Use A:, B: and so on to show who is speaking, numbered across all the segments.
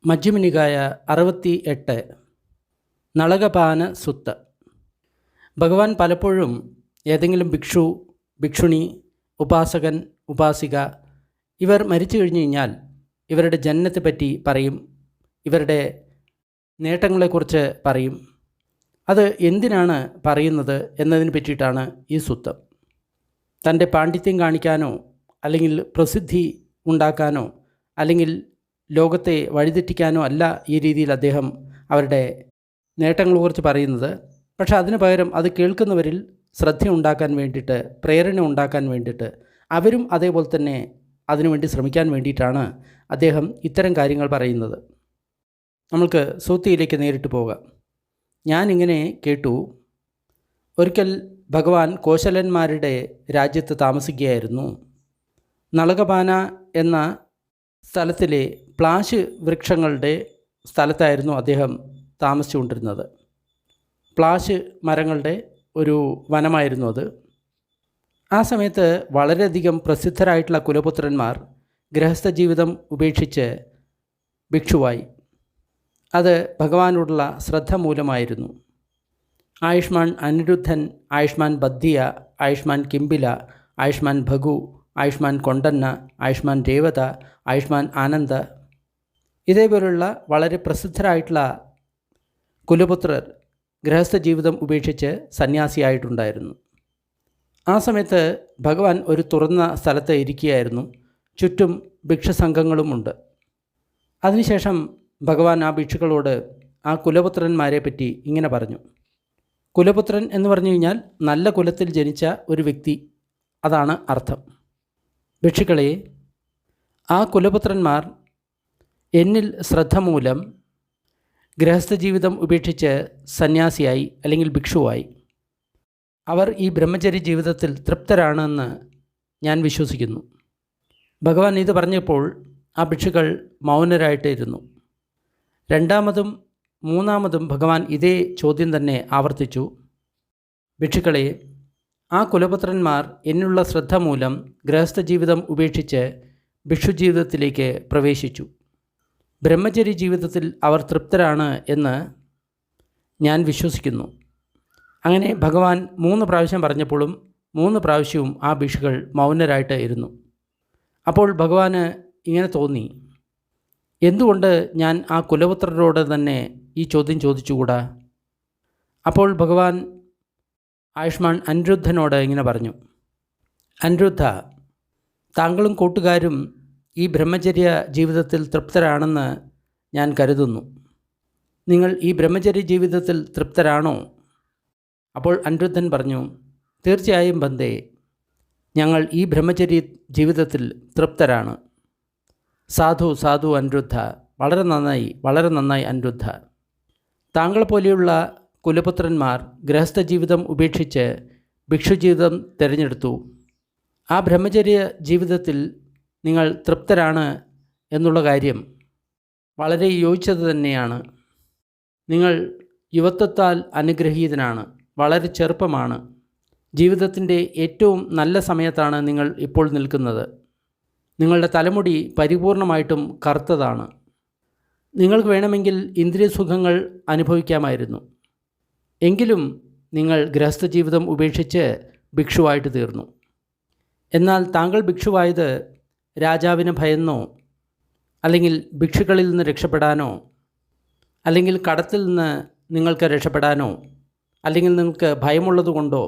A: മജ്ജിമ നികായ 68 നളകപാന സുത്ത. ഭഗവാൻ പലപ്പോഴും ഏതെങ്കിലും ഭിക്ഷു, ഭിക്ഷുണി, ഉപാസകൻ, ഉപാസിക ഇവർ മരിച്ചു കഴിഞ്ഞു കഴിഞ്ഞാൽ ഇവരുടെ ജനനത്തെപ്പറ്റി പറയും, ഇവരുടെ നേട്ടങ്ങളെക്കുറിച്ച് പറയും. അത് എന്തിനാണ് പറയുന്നത് എന്നതിനെ പറ്റിയിട്ടാണ് ഈ സുത്തം. തൻ്റെ പാണ്ഡിത്യം കാണിക്കാനോ അല്ലെങ്കിൽ പ്രസിദ്ധി ഉണ്ടാക്കാനോ അല്ലെങ്കിൽ ലോകത്തെ വഴിതെറ്റിക്കാനോ അല്ല ഈ രീതിയിൽ അദ്ദേഹം അവരുടെ നേട്ടങ്ങളെക്കുറിച്ച് പറയുന്നത്. പക്ഷെ അതിന് പകരം അത് കേൾക്കുന്നവരിൽ ശ്രദ്ധ ഉണ്ടാക്കാൻ വേണ്ടിയിട്ട്, പ്രേരണ ഉണ്ടാക്കാൻ വേണ്ടിയിട്ട്, അവരും അതേപോലെ തന്നെ അതിനുവേണ്ടി ശ്രമിക്കാൻ വേണ്ടിയിട്ടാണ് അദ്ദേഹം ഇത്തരം കാര്യങ്ങൾ പറയുന്നത്. നമുക്ക് സൂക്തിയിലേക്ക് നേരിട്ട് പോകാം. ഞാനിങ്ങനെ കേട്ടു, ഒരിക്കൽ ഭഗവാൻ കോശലന്മാരുടെ രാജ്യത്ത് താമസിക്കുകയായിരുന്നു. നളകപാന എന്ന സ്ഥലത്തിലെ പ്ലാശ് വൃക്ഷങ്ങളുടെ സ്ഥലത്തായിരുന്നു അദ്ദേഹം താമസിച്ചുകൊണ്ടിരുന്നത്. പ്ലാശ് മരങ്ങളുടെ ഒരു വനമായിരുന്നു അത്. ആ സമയത്ത് വളരെയധികം പ്രസിദ്ധരായിട്ടുള്ള കുലപുത്രന്മാർ ഗൃഹസ്ഥ ജീവിതം ഉപേക്ഷിച്ച് ഭിക്ഷുവായി. അത് ഭഗവാനോടുള്ള ശ്രദ്ധ മൂലമായിരുന്നു. ആയുഷ്മാൻ അനിരുദ്ധൻ, ആയുഷ്മാൻ ബദ്ധിയ, ആയുഷ്മാൻ കിംബില, ആയുഷ്മാൻ ഭഗു, ആയുഷ്മാൻ കൊണ്ടന്ന, ആയുഷ്മാൻ രേവത, ആയുഷ്മാൻ ആനന്ദ, ഇതേപോലുള്ള വളരെ പ്രസിദ്ധരായിട്ടുള്ള കുലപുത്രർ ഗൃഹസ്ഥ ജീവിതം ഉപേക്ഷിച്ച് സന്യാസിയായിട്ടുണ്ടായിരുന്നു. ആ സമയത്ത് ഭഗവാൻ ഒരു തുറന്ന സ്ഥലത്ത് ഇരിക്കുകയായിരുന്നു. ചുറ്റും ഭിക്ഷസംഘങ്ങളുമുണ്ട്. അതിനുശേഷം ഭഗവാൻ ആ ഭിക്ഷുക്കളോട് ആ കുലപുത്രന്മാരെ പറ്റി ഇങ്ങനെ പറഞ്ഞു. കുലപുത്രൻ എന്ന് പറഞ്ഞു കഴിഞ്ഞാൽ നല്ല കുലത്തിൽ ജനിച്ച ഒരു വ്യക്തി, അതാണ് അർത്ഥം. ഭിക്ഷുക്കളെ, ആ കുലപുത്രന്മാർ എന്നിൽ ശ്രദ്ധ മൂലം ഗൃഹസ്ഥ ജീവിതം ഉപേക്ഷിച്ച് സന്യാസിയായി അല്ലെങ്കിൽ ഭിക്ഷുവായി. അവർ ഈ ബ്രഹ്മചര്യ ജീവിതത്തിൽ തൃപ്തരാണെന്ന് ഞാൻ വിശ്വസിക്കുന്നു. ഭഗവാൻ ഇത് പറഞ്ഞപ്പോൾ ആ ഭിക്ഷുക്കൾ മൗനരായിട്ടിരുന്നു. രണ്ടാമതും മൂന്നാമതും ഭഗവാൻ ഇതേ ചോദ്യം തന്നെ ആവർത്തിച്ചു. ഭിക്ഷുക്കളെ, ആ കുലപുത്രന്മാർ എന്നുള്ള ശ്രദ്ധ മൂലം ഗൃഹസ്ഥ ജീവിതം ഉപേക്ഷിച്ച് ഭിക്ഷുജീവിതത്തിലേക്ക് പ്രവേശിച്ചു. ബ്രഹ്മചര്യ ജീവിതത്തിൽ അവർ തൃപ്തരാണ് എന്ന് ഞാൻ വിശ്വസിക്കുന്നു. അങ്ങനെ ഭഗവാൻ 3 പ്രാവശ്യം പറഞ്ഞപ്പോഴും 3 പ്രാവശ്യവും ആ ഭിക്ഷുക്കൾ മൗനരായിട്ട് ഇരുന്നു. അപ്പോൾ ഭഗവാന് ഇങ്ങനെ തോന്നി, എന്തുകൊണ്ട് ഞാൻ ആ കുലപുത്രരോട് തന്നെ ഈ ചോദ്യം ചോദിച്ചുകൂടാ? അപ്പോൾ ഭഗവാൻ ആയുഷ്മാൻ അനിരുദ്ധനോട് ഇങ്ങനെ പറഞ്ഞു. അനിരുദ്ധ, താങ്കളും കൂട്ടുകാരും ഈ ബ്രഹ്മചര്യ ജീവിതത്തിൽ തൃപ്തരാണെന്ന് ഞാൻ കരുതുന്നു. നിങ്ങൾ ഈ ബ്രഹ്മചര്യ ജീവിതത്തിൽ തൃപ്തരാണോ? അപ്പോൾ അനിരുദ്ധൻ പറഞ്ഞു, തീർച്ചയായും ബന്ദേ, ഞങ്ങൾ ഈ ബ്രഹ്മചര്യ ജീവിതത്തിൽ തൃപ്തരാണ്. സാധു സാധു അനിരുദ്ധ, വളരെ നന്നായി അനിരുദ്ധ. താങ്കൾ പോലെയുള്ള കുലപുത്രന്മാർ ഗൃഹസ്ഥ ജീവിതം ഉപേക്ഷിച്ച് ഭിക്ഷുജീവിതം തിരഞ്ഞെടുത്തു. ആ ബ്രഹ്മചര്യ ജീവിതത്തിൽ നിങ്ങൾ തൃപ്തരാണ് എന്നുള്ള കാര്യം വളരെ യോജിച്ചത് തന്നെയാണ്. നിങ്ങൾ യുവത്വത്താൽ അനുഗ്രഹീതനാണ്, വളരെ ചെറുപ്പമാണ്. ജീവിതത്തിൻ്റെ ഏറ്റവും നല്ല സമയത്താണ് നിങ്ങൾ ഇപ്പോൾ നിൽക്കുന്നത്. നിങ്ങളുടെ തലമുടി പരിപൂർണമായിട്ടും കറുത്തതാണ്. നിങ്ങൾക്ക് വേണമെങ്കിൽ ഇന്ദ്രിയ സുഖങ്ങൾ അനുഭവിക്കാമായിരുന്നു. എങ്കിലും നിങ്ങൾ ഗൃഹസ്ഥ ജീവിതം ഉപേക്ഷിച്ച് ഭിക്ഷുവായിട്ട് തീർന്നു. എന്നാൽ താങ്കൾ ഭിക്ഷുവായത് രാജാവിനെ ഭയന്നോ, അല്ലെങ്കിൽ ഭിക്ഷുക്കളിൽ നിന്ന് രക്ഷപ്പെടാനോ, അല്ലെങ്കിൽ കടത്തിൽ നിന്ന് നിങ്ങൾക്ക് രക്ഷപ്പെടാനോ, അല്ലെങ്കിൽ നിങ്ങൾക്ക് ഭയമുള്ളതുകൊണ്ടോ,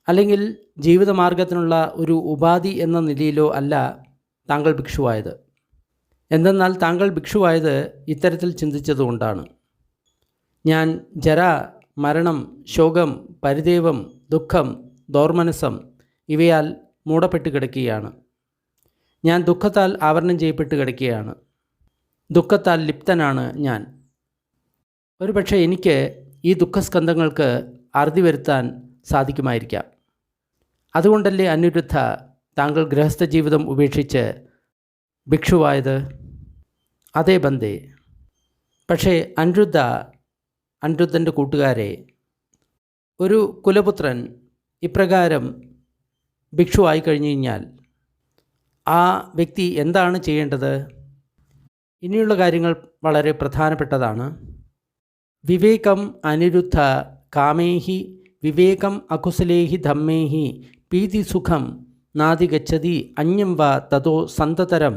A: അല്ലെങ്കിൽ ജീവിതമാർഗത്തിനുള്ള ഒരു ഉപാധി എന്ന നിലയിലോ അല്ല താങ്കൾ ഭിക്ഷുവായത്. എന്തെന്നാൽ താങ്കൾ ഭിക്ഷുവായത് ഇത്തരത്തിൽ ചിന്തിച്ചതുകൊണ്ടാണ്. ഞാൻ ജര, മരണം, ശോകം, പരിദേവം, ദുഃഖം, ദൗർമനസം ഇവയാൽ മൂടപ്പെട്ട് കിടക്കുകയാണ്. ഞാൻ ദുഃഖത്താൽ ആവരണം ചെയ്യപ്പെട്ട് കിടക്കുകയാണ്. ദുഃഖത്താൽ ലിപ്തനാണ് ഞാൻ. ഒരുപക്ഷെ എനിക്ക് ഈ ദുഃഖസ്കന്ധങ്ങൾക്ക് അറുതി വരുത്താൻ സാധിക്കുമായിരിക്കാം. അതുകൊണ്ടല്ലേ അനിരുദ്ധ, താങ്കൾ ഗൃഹസ്ഥ ജീവിതം ഉപേക്ഷിച്ച് ഭിക്ഷുവായത്? അതേ ബന്ദേ. പക്ഷേ അനിരുദ്ധൻ്റെ കൂട്ടുകാരെ, ഒരു കുലപുത്രൻ ഇപ്രകാരം ഭിക്ഷുവായി കഴിഞ്ഞു കഴിഞ്ഞാൽ ആ വ്യക്തി എന്താണ് ചെയ്യേണ്ടത്? ഇനിയുള്ള കാര്യങ്ങൾ വളരെ പ്രധാനപ്പെട്ടതാണ്. വിവേകം അനിരുദ്ധ കാമേഹി വിവേകം അകുശലേഹി ധമ്മേഹി പീതി സുഖം നാദി ഗച്ഛതി അന്യം വാ തതോ സന്തതരം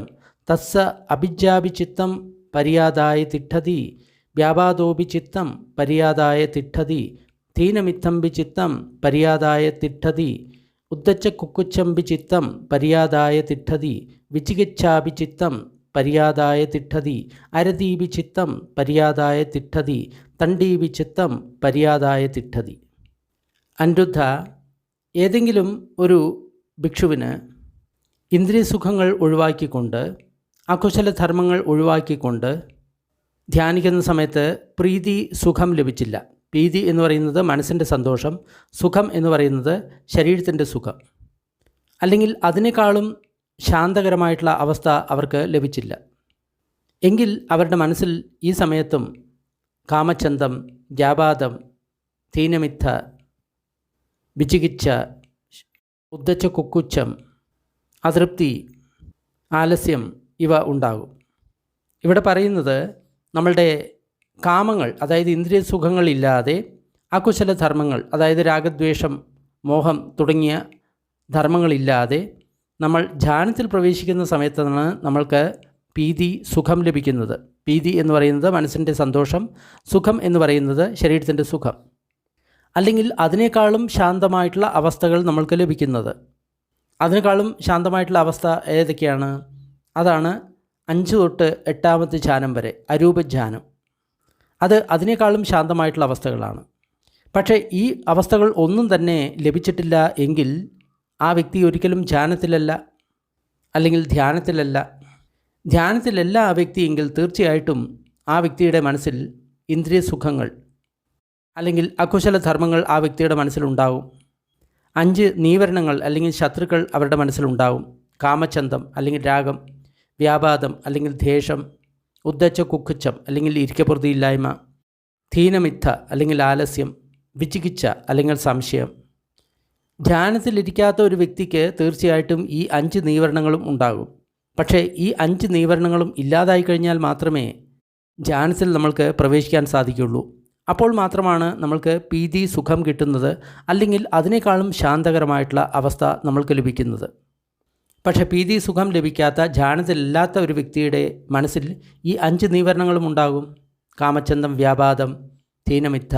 A: തസ്സ അഭിജ്ഞാഭിചിത്തം പര്യാദായ തിഷ്ഠതി വ്യാപാദോപി ചിത്തം പര്യാദായ തിഷ്ഠതി തീനമിത്തംബി ചിത്തം പര്യാദായ തിഷ്ഠതി ഉദ്ദച്ച കുക്കുച്ചംബി ചിത്തം പര്യാദായ തിഷ്ഠതി വിചികിച്ഛാഭി ചിത്തം പര്യാദായ തിഷ്ഠതി അരതീപി ചിത്തം പര്യാദായ തിഷ്ഠതി തണ്ടീപി ചിത്തം പര്യാദായ തിഷ്ഠതി. അനിരുദ്ധ, ഏതെങ്കിലും ഒരു ഭിക്ഷുവിന് ഇന്ദ്രിയസുഖങ്ങൾ ഒഴിവാക്കിക്കൊണ്ട് അകുശലധർമ്മങ്ങൾ ഒഴിവാക്കിക്കൊണ്ട് ധ്യാനിക്കുന്ന സമയത്ത് പ്രീതി സുഖം ലഭിച്ചില്ല. പ്രീതി എന്ന് പറയുന്നത് മനസ്സിൻ്റെ സന്തോഷം, സുഖം എന്ന് പറയുന്നത് ശരീരത്തിൻ്റെ സുഖം, അല്ലെങ്കിൽ അതിനേക്കാളും ശാന്തകരമായിട്ടുള്ള അവസ്ഥ അവർക്ക് ലഭിച്ചില്ല എങ്കിൽ അവരുടെ മനസ്സിൽ ഈ സമയത്തും കാമചന്തം, വ്യാപാദം, തീനമിത്ത, വിചികിച്ഛ, ഉദ്ദച്ച കുക്കുച്ചം, അതൃപ്തി, ആലസ്യം ഇവ ഉണ്ടാകും. ഇവിടെ പറയുന്നത് നമ്മളുടെ കാമങ്ങൾ, അതായത് ഇന്ദ്രിയ സുഖങ്ങളില്ലാതെ അകുശല ധർമ്മങ്ങൾ, അതായത് രാഗദ്വേഷം, മോഹം തുടങ്ങിയ ധർമ്മങ്ങളില്ലാതെ നമ്മൾ ധ്യാനത്തിൽ പ്രവേശിക്കുന്ന സമയത്താണ് നമ്മൾക്ക് പീതി സുഖം ലഭിക്കുന്നത്. പീതി എന്ന് പറയുന്നത് മനസ്സിൻ്റെ സന്തോഷം, സുഖം എന്ന് പറയുന്നത് ശരീരത്തിൻ്റെ സുഖം, അല്ലെങ്കിൽ അതിനേക്കാളും ശാന്തമായിട്ടുള്ള അവസ്ഥകൾ നമ്മൾക്ക് ലഭിക്കുന്നത്. അതിനേക്കാളും ശാന്തമായിട്ടുള്ള അവസ്ഥ ഏതൊക്കെയാണ്? അതാണ് 5 തൊട്ട് 8ാമത്തെ ധ്യാനം വരെ അരൂപധ്യാനം. അത് അതിനേക്കാളും ശാന്തമായിട്ടുള്ള അവസ്ഥകളാണ്. പക്ഷേ ഈ അവസ്ഥകൾ ഒന്നും തന്നെ ലഭിച്ചിട്ടില്ല എങ്കിൽ ആ വ്യക്തി ഒരിക്കലും ധ്യാനത്തിലല്ല, അല്ലെങ്കിൽ ധ്യാനത്തിലല്ല. ധ്യാനത്തിലല്ല ആ വ്യക്തി എങ്കിൽ തീർച്ചയായിട്ടും ആ വ്യക്തിയുടെ മനസ്സിൽ ഇന്ദ്രിയ സുഖങ്ങൾ അല്ലെങ്കിൽ അകുശല ധർമ്മങ്ങൾ ആ വ്യക്തിയുടെ മനസ്സിലുണ്ടാവും. 5 നീവരണങ്ങൾ അല്ലെങ്കിൽ ശത്രുക്കൾ അവരുടെ മനസ്സിലുണ്ടാവും. കാമചന്തം അല്ലെങ്കിൽ രാഗം, വ്യാപാദം അല്ലെങ്കിൽ ദേഷം, ഉദ്ദച്ച കുക്കുച്ചം അല്ലെങ്കിൽ ഇരിക്കപ്പുറതിയില്ലായ്മ, തീനമിത്ത അല്ലെങ്കിൽ ആലസ്യം, വിചികിച്ഛ അല്ലെങ്കിൽ സംശയം. ധ്യാനത്തിലിരിക്കാത്ത ഒരു വ്യക്തിക്ക് തീർച്ചയായിട്ടും ഈ 5 നീവരണങ്ങളും ഉണ്ടാകും. പക്ഷേ ഈ 5 നീവരണങ്ങളും ഇല്ലാതായി കഴിഞ്ഞാൽ മാത്രമേ ധ്യാനത്തിൽ നമ്മൾക്ക് പ്രവേശിക്കാൻ സാധിക്കുള്ളൂ. അപ്പോൾ മാത്രമാണ് നമ്മൾക്ക് പീതി സുഖം കിട്ടുന്നത്, അല്ലെങ്കിൽ അതിനേക്കാളും ശാന്തകരമായിട്ടുള്ള അവസ്ഥ നമ്മൾക്ക് ലഭിക്കുന്നത്. പക്ഷേ പീതി സുഖം ലഭിക്കാത്ത, ധ്യാനത്തിലില്ലാത്ത ഒരു വ്യക്തിയുടെ മനസ്സിൽ ഈ 5 നീവരണങ്ങളും ഉണ്ടാകും. കാമചന്തം, വ്യാപാദം, തീനമിത്ത,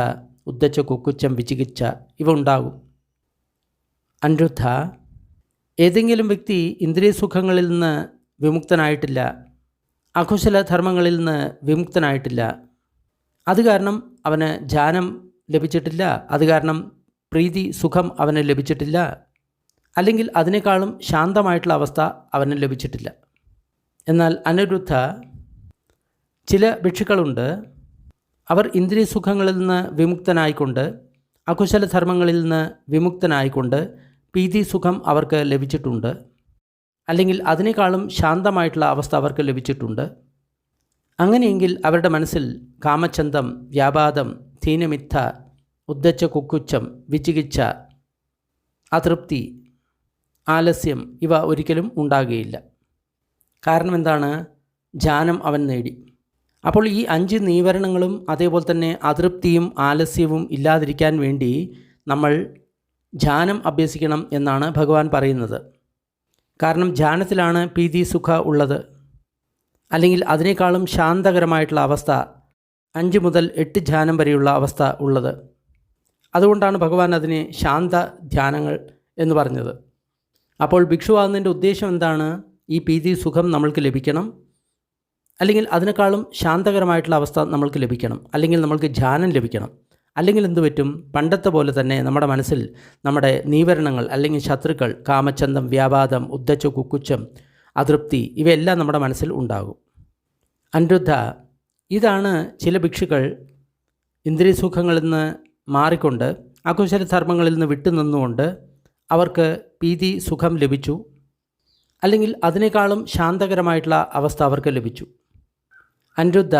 A: ഉദ്ദച്ച കുക്കുച്ചം, വിചികിച്ഛ ഇവ ഉണ്ടാകും. അനിരുദ്ധ, ഏതെങ്കിലും വ്യക്തി ഇന്ദ്രിയ സുഖങ്ങളിൽ നിന്ന് വിമുക്തനായിട്ടില്ല, അകുശല ധർമ്മങ്ങളിൽ നിന്ന് വിമുക്തനായിട്ടില്ല, അത് കാരണം അവന് ധ്യാനം ലഭിച്ചിട്ടില്ല, അത് കാരണം പ്രീതി സുഖം അവന് ലഭിച്ചിട്ടില്ല, അല്ലെങ്കിൽ അതിനേക്കാളും ശാന്തമായിട്ടുള്ള അവസ്ഥ അവന് ലഭിച്ചിട്ടില്ല. എന്നാൽ അനിരുദ്ധ, ചില ഭിക്ഷുക്കളുണ്ട്, അവർ ഇന്ദ്രിയ സുഖങ്ങളിൽ നിന്ന് വിമുക്തനായിക്കൊണ്ട്, അകുശല ധർമ്മങ്ങളിൽ നിന്ന് വിമുക്തനായിക്കൊണ്ട് പ്രീതി സുഖം അവർക്ക് ലഭിച്ചിട്ടുണ്ട്, അല്ലെങ്കിൽ അതിനേക്കാളും ശാന്തമായിട്ടുള്ള അവസ്ഥ അവർക്ക് ലഭിച്ചിട്ടുണ്ട്. അങ്ങനെയെങ്കിൽ അവരുടെ മനസ്സിൽ കാമചന്തം, വ്യാപാദം, തീനമിത്ത, ഉദ്ദച്ച കുക്കുച്ചം, വിചികിച്ഛ, അതൃപ്തി, ആലസ്യം ഇവ ഒരിക്കലും ഉണ്ടാകുകയില്ല. കാരണം എന്താണ്? ധ്യാനം അവൻ നേടി. അപ്പോൾ ഈ 5 നീവരണങ്ങളും അതേപോലെ തന്നെ അതൃപ്തിയും ആലസ്യവും ഇല്ലാതിരിക്കാൻ വേണ്ടി നമ്മൾ ധ്യാനം അഭ്യസിക്കണം എന്നാണ് ഭഗവാൻ പറയുന്നത്. കാരണം ധ്യാനത്തിലാണ് പീതി സുഖ ഉള്ളത്, അല്ലെങ്കിൽ അതിനേക്കാളും ശാന്തകരമായിട്ടുള്ള അവസ്ഥ 5 മുതൽ 8 ധ്യാനം വരെയുള്ള അവസ്ഥ ഉള്ളത്. അതുകൊണ്ടാണ് ഭഗവാൻ അതിനെ ശാന്ത ധ്യാനങ്ങൾ എന്ന് പറഞ്ഞത്. അപ്പോൾ ഭിക്ഷുവാകുന്നതിൻ്റെ ഉദ്ദേശം എന്താണ്? ഈ പീതി സുഖം നമ്മൾക്ക് ലഭിക്കണം, അല്ലെങ്കിൽ അതിനേക്കാളും ശാന്തകരമായിട്ടുള്ള അവസ്ഥ നമ്മൾക്ക് ലഭിക്കണം, അല്ലെങ്കിൽ നമ്മൾക്ക് ധ്യാനം ലഭിക്കണം. അല്ലെങ്കിൽ എന്തു പറ്റും? പണ്ടത്തെ പോലെ തന്നെ നമ്മുടെ മനസ്സിൽ നമ്മുടെ നീവരണങ്ങൾ അല്ലെങ്കിൽ ശത്രുക്കൾ, കാമചന്തം, വ്യാപാദം, ഉദ്ദച്ച കുക്കുച്ചം, അതൃപ്തി ഇവയെല്ലാം നമ്മുടെ മനസ്സിൽ ഉണ്ടാകും. അനിരുദ്ധ, ഇതാണ് ചില ഭിക്ഷുക്കൾ ഇന്ദ്രിയ സുഖങ്ങളിൽ നിന്ന് മാറിക്കൊണ്ട് അകുശല ധർമ്മങ്ങളിൽ നിന്ന് വിട്ടുനിന്നുകൊണ്ട് അവർക്ക് പീതി സുഖം ലഭിച്ചു, അല്ലെങ്കിൽ അതിനേക്കാളും ശാന്തകരമായിട്ടുള്ള അവസ്ഥ അവർക്ക് ലഭിച്ചു. അനിരുദ്ധ,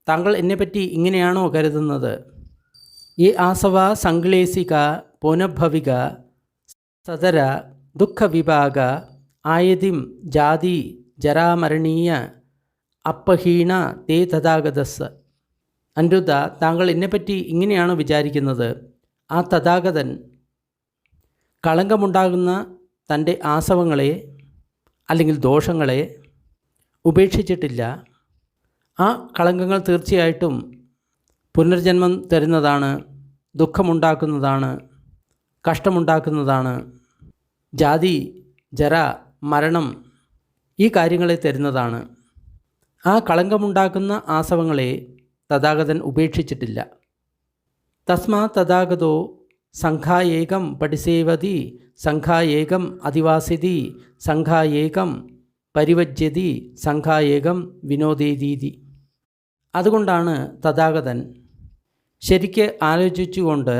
A: താങ്കൾ എന്നെപ്പറ്റി ഇങ്ങനെയാണോ കരുതുന്നത്? ഈ ആസവ സംക്ലേശിക പുനഃഭവിക സതര ദുഃഖവിഭാഗ ആയതിം ജാതി ജരാമരണീയ അപ്പഹീണ തേ തഥാഗതസ്. അനിരുദ്ധ, താങ്കൾ എന്നെപ്പറ്റി ഇങ്ങനെയാണ് വിചാരിക്കുന്നത്. ആ തഥാഗതൻ കളങ്കമുണ്ടാകുന്ന തൻ്റെ ആസവങ്ങളെ അല്ലെങ്കിൽ ദോഷങ്ങളെ ഉപേക്ഷിച്ചിട്ടില്ല. ആ കളങ്കങ്ങൾ തീർച്ചയായിട്ടും പുനർജന്മം തരുന്നതാണ്, ദുഃഖമുണ്ടാക്കുന്നതാണ്, കഷ്ടമുണ്ടാക്കുന്നതാണ്, ജാതി, ജര, മരണം ഈ കാര്യങ്ങളെ തരുന്നതാണ്. ആ കളങ്കമുണ്ടാക്കുന്ന ആസവങ്ങളെ തഥാഗതൻ ഉപേക്ഷിച്ചിട്ടില്ല. തസ്മാ തഥാഗതോ സംഘായേകം പഠിസേവതി സംഘായേകം അധിവാസിതി സംഘായേകം പരിവജ്യതി സംഘായേകം വിനോദേതീതി. അതുകൊണ്ടാണ് തഥാഗതൻ ശരിക്ക് ആലോചിച്ചുകൊണ്ട്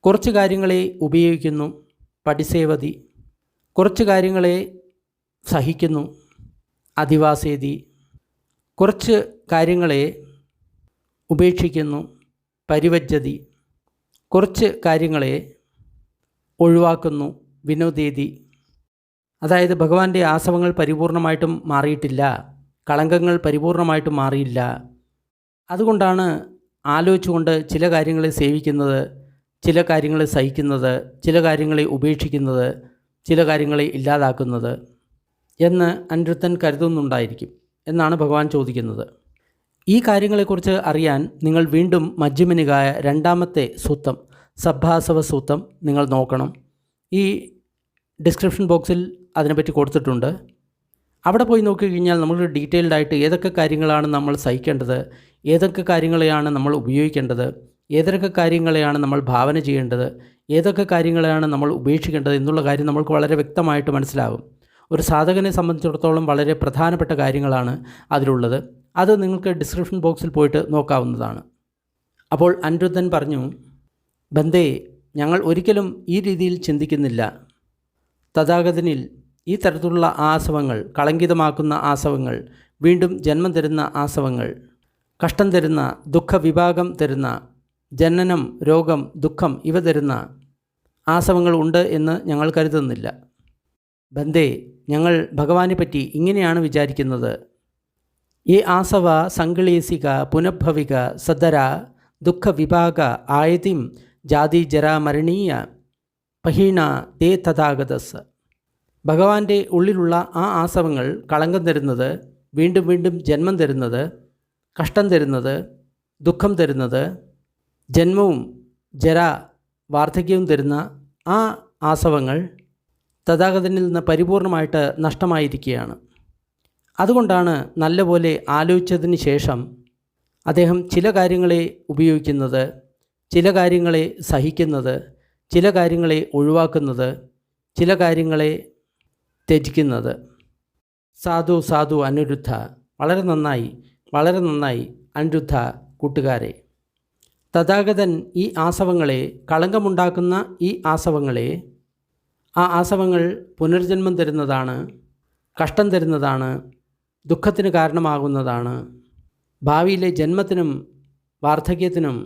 A: കുറച്ച് കാര്യങ്ങളെ ഉപയോഗിക്കുന്നു, പഠിസേവതി, കുറച്ച് കാര്യങ്ങളെ സഹിക്കുന്നു, അധിവാസേതി, കുറച്ച് കാര്യങ്ങളെ ഉപേക്ഷിക്കുന്നു, പരിവജ്ജതി, കുറച്ച് കാര്യങ്ങളെ ഒഴിവാക്കുന്നു, വിനോദേതി. അതായത് ഭഗവാന്റെ ആസവങ്ങൾ പരിപൂർണമായിട്ടും മാറിയിട്ടില്ല, കളങ്കങ്ങൾ പരിപൂർണമായിട്ടും മാറിയില്ല. അതുകൊണ്ടാണ് ആലോചിച്ചുകൊണ്ട് ചില കാര്യങ്ങളെ സേവിക്കുന്നത്, ചില കാര്യങ്ങളെ സഹിക്കുന്നത്, ചില കാര്യങ്ങളെ ഉപേക്ഷിക്കുന്നത്, ചില കാര്യങ്ങളെ ഇല്ലാതാക്കുന്നത് എന്ന് അനിരുദ്ധൻ കരുതുന്നുണ്ടായിരിക്കും എന്നാണ് ഭഗവാൻ ചോദിക്കുന്നത്. ഈ കാര്യങ്ങളെക്കുറിച്ച് അറിയാൻ നിങ്ങൾ വീണ്ടും മജ്ജിമ നികായ 2ാമത്തെ സൂത്തം സബ്ഭാസവ സൂത്തം നിങ്ങൾ നോക്കണം. ഈ ഡിസ്ക്രിപ്ഷൻ ബോക്സിൽ അതിനെപ്പറ്റി കൊടുത്തിട്ടുണ്ട്. അവിടെ പോയി നോക്കിക്കഴിഞ്ഞാൽ നമ്മൾ ഡീറ്റെയിൽഡായിട്ട് ഏതൊക്കെ കാര്യങ്ങളാണ് നമ്മൾ സഹിക്കേണ്ടത്, ഏതൊക്കെ കാര്യങ്ങളെയാണ് നമ്മൾ ഉപയോഗിക്കേണ്ടത്, ഏതൊക്കെ കാര്യങ്ങളെയാണ് നമ്മൾ ഭാവന ചെയ്യേണ്ടത്, ഏതൊക്കെ കാര്യങ്ങളെയാണ് നമ്മൾ ഉപേക്ഷിക്കേണ്ടത് എന്നുള്ള കാര്യം നമ്മൾക്ക് വളരെ വ്യക്തമായിട്ട് മനസ്സിലാകും. ഒരു സാധകനെ സംബന്ധിച്ചിടത്തോളം വളരെ പ്രധാനപ്പെട്ട കാര്യങ്ങളാണ് അതിലുള്ളത്. അത് നിങ്ങൾക്ക് ഡിസ്ക്രിപ്ഷൻ ബോക്സിൽ പോയിട്ട് നോക്കാവുന്നതാണ്. അപ്പോൾ അനിരുദ്ധൻ പറഞ്ഞു, ബന്ദേ, ഞങ്ങൾ ഒരിക്കലും ഈ രീതിയിൽ ചിന്തിക്കുന്നില്ല. തഥാഗതനിൽ ഈ തരത്തിലുള്ള ആസവങ്ങൾ, കളങ്കിതമാക്കുന്ന ആസവങ്ങൾ, വീണ്ടും ജന്മം തരുന്ന ആസവങ്ങൾ, കഷ്ടം തരുന്ന, ദുഃഖവിഭാഗം തരുന്ന, ജനനം, രോഗം, ദുഃഖം ഇവ തരുന്ന ആസവങ്ങൾ ഉണ്ട് എന്ന് ഞങ്ങൾ കരുതുന്നില്ല. ബന്ദേ, ഞങ്ങൾ ഭഗവാനെ പറ്റി ഇങ്ങനെയാണ് വിചാരിക്കുന്നത്. ഈ ആസവ സങ്കളേസിക പുനഃഭവിക സദര ദുഃഖവിഭാഗ ആയതിം ജാതി ജരാ മരണീയ പഹീണ തേ തഥാഗതസ്. ഭഗവാന്റെ ഉള്ളിലുള്ള ആ ആസവങ്ങൾ കളങ്കം തരുന്നത്, വീണ്ടും വീണ്ടും ജന്മം തരുന്നത്, കഷ്ടം തരുന്നത്, ദുഃഖം തരുന്നത്, ജന്മവും ജര വാർദ്ധക്യവും തരുന്ന ആ ആസവങ്ങൾ തഥാഗതനിൽ നിന്ന് പരിപൂർണമായിട്ട് നഷ്ടമായിരിക്കുകയാണ്. അതുകൊണ്ടാണ് നല്ലപോലെ ആലോചിച്ചതിന് ശേഷം അദ്ദേഹം ചില കാര്യങ്ങളെ ഉപയോഗിക്കുന്നത്, ചില കാര്യങ്ങളെ സഹിക്കുന്നത്, ചില കാര്യങ്ങളെ ഒഴിവാക്കുന്നത്, ചില കാര്യങ്ങളെ ത്യജിക്കുന്നത്. സാധു സാധു അനിരുദ്ധ, വളരെ നന്നായി, വളരെ നന്നായി അനിരുദ്ധ കൂട്ടുകാരെ. തഥാഗതൻ ഈ ആസവങ്ങളെ, കളങ്കമുണ്ടാക്കുന്ന ഈ ആസവങ്ങളെ, ആ ആസവങ്ങൾ പുനർജന്മം തരുന്നതാണ്, കഷ്ടം തരുന്നതാണ്, ദുഃഖത്തിന് കാരണമാകുന്നതാണ്, ഭാവിയിലെ ജന്മത്തിനും വാർദ്ധക്യത്തിനും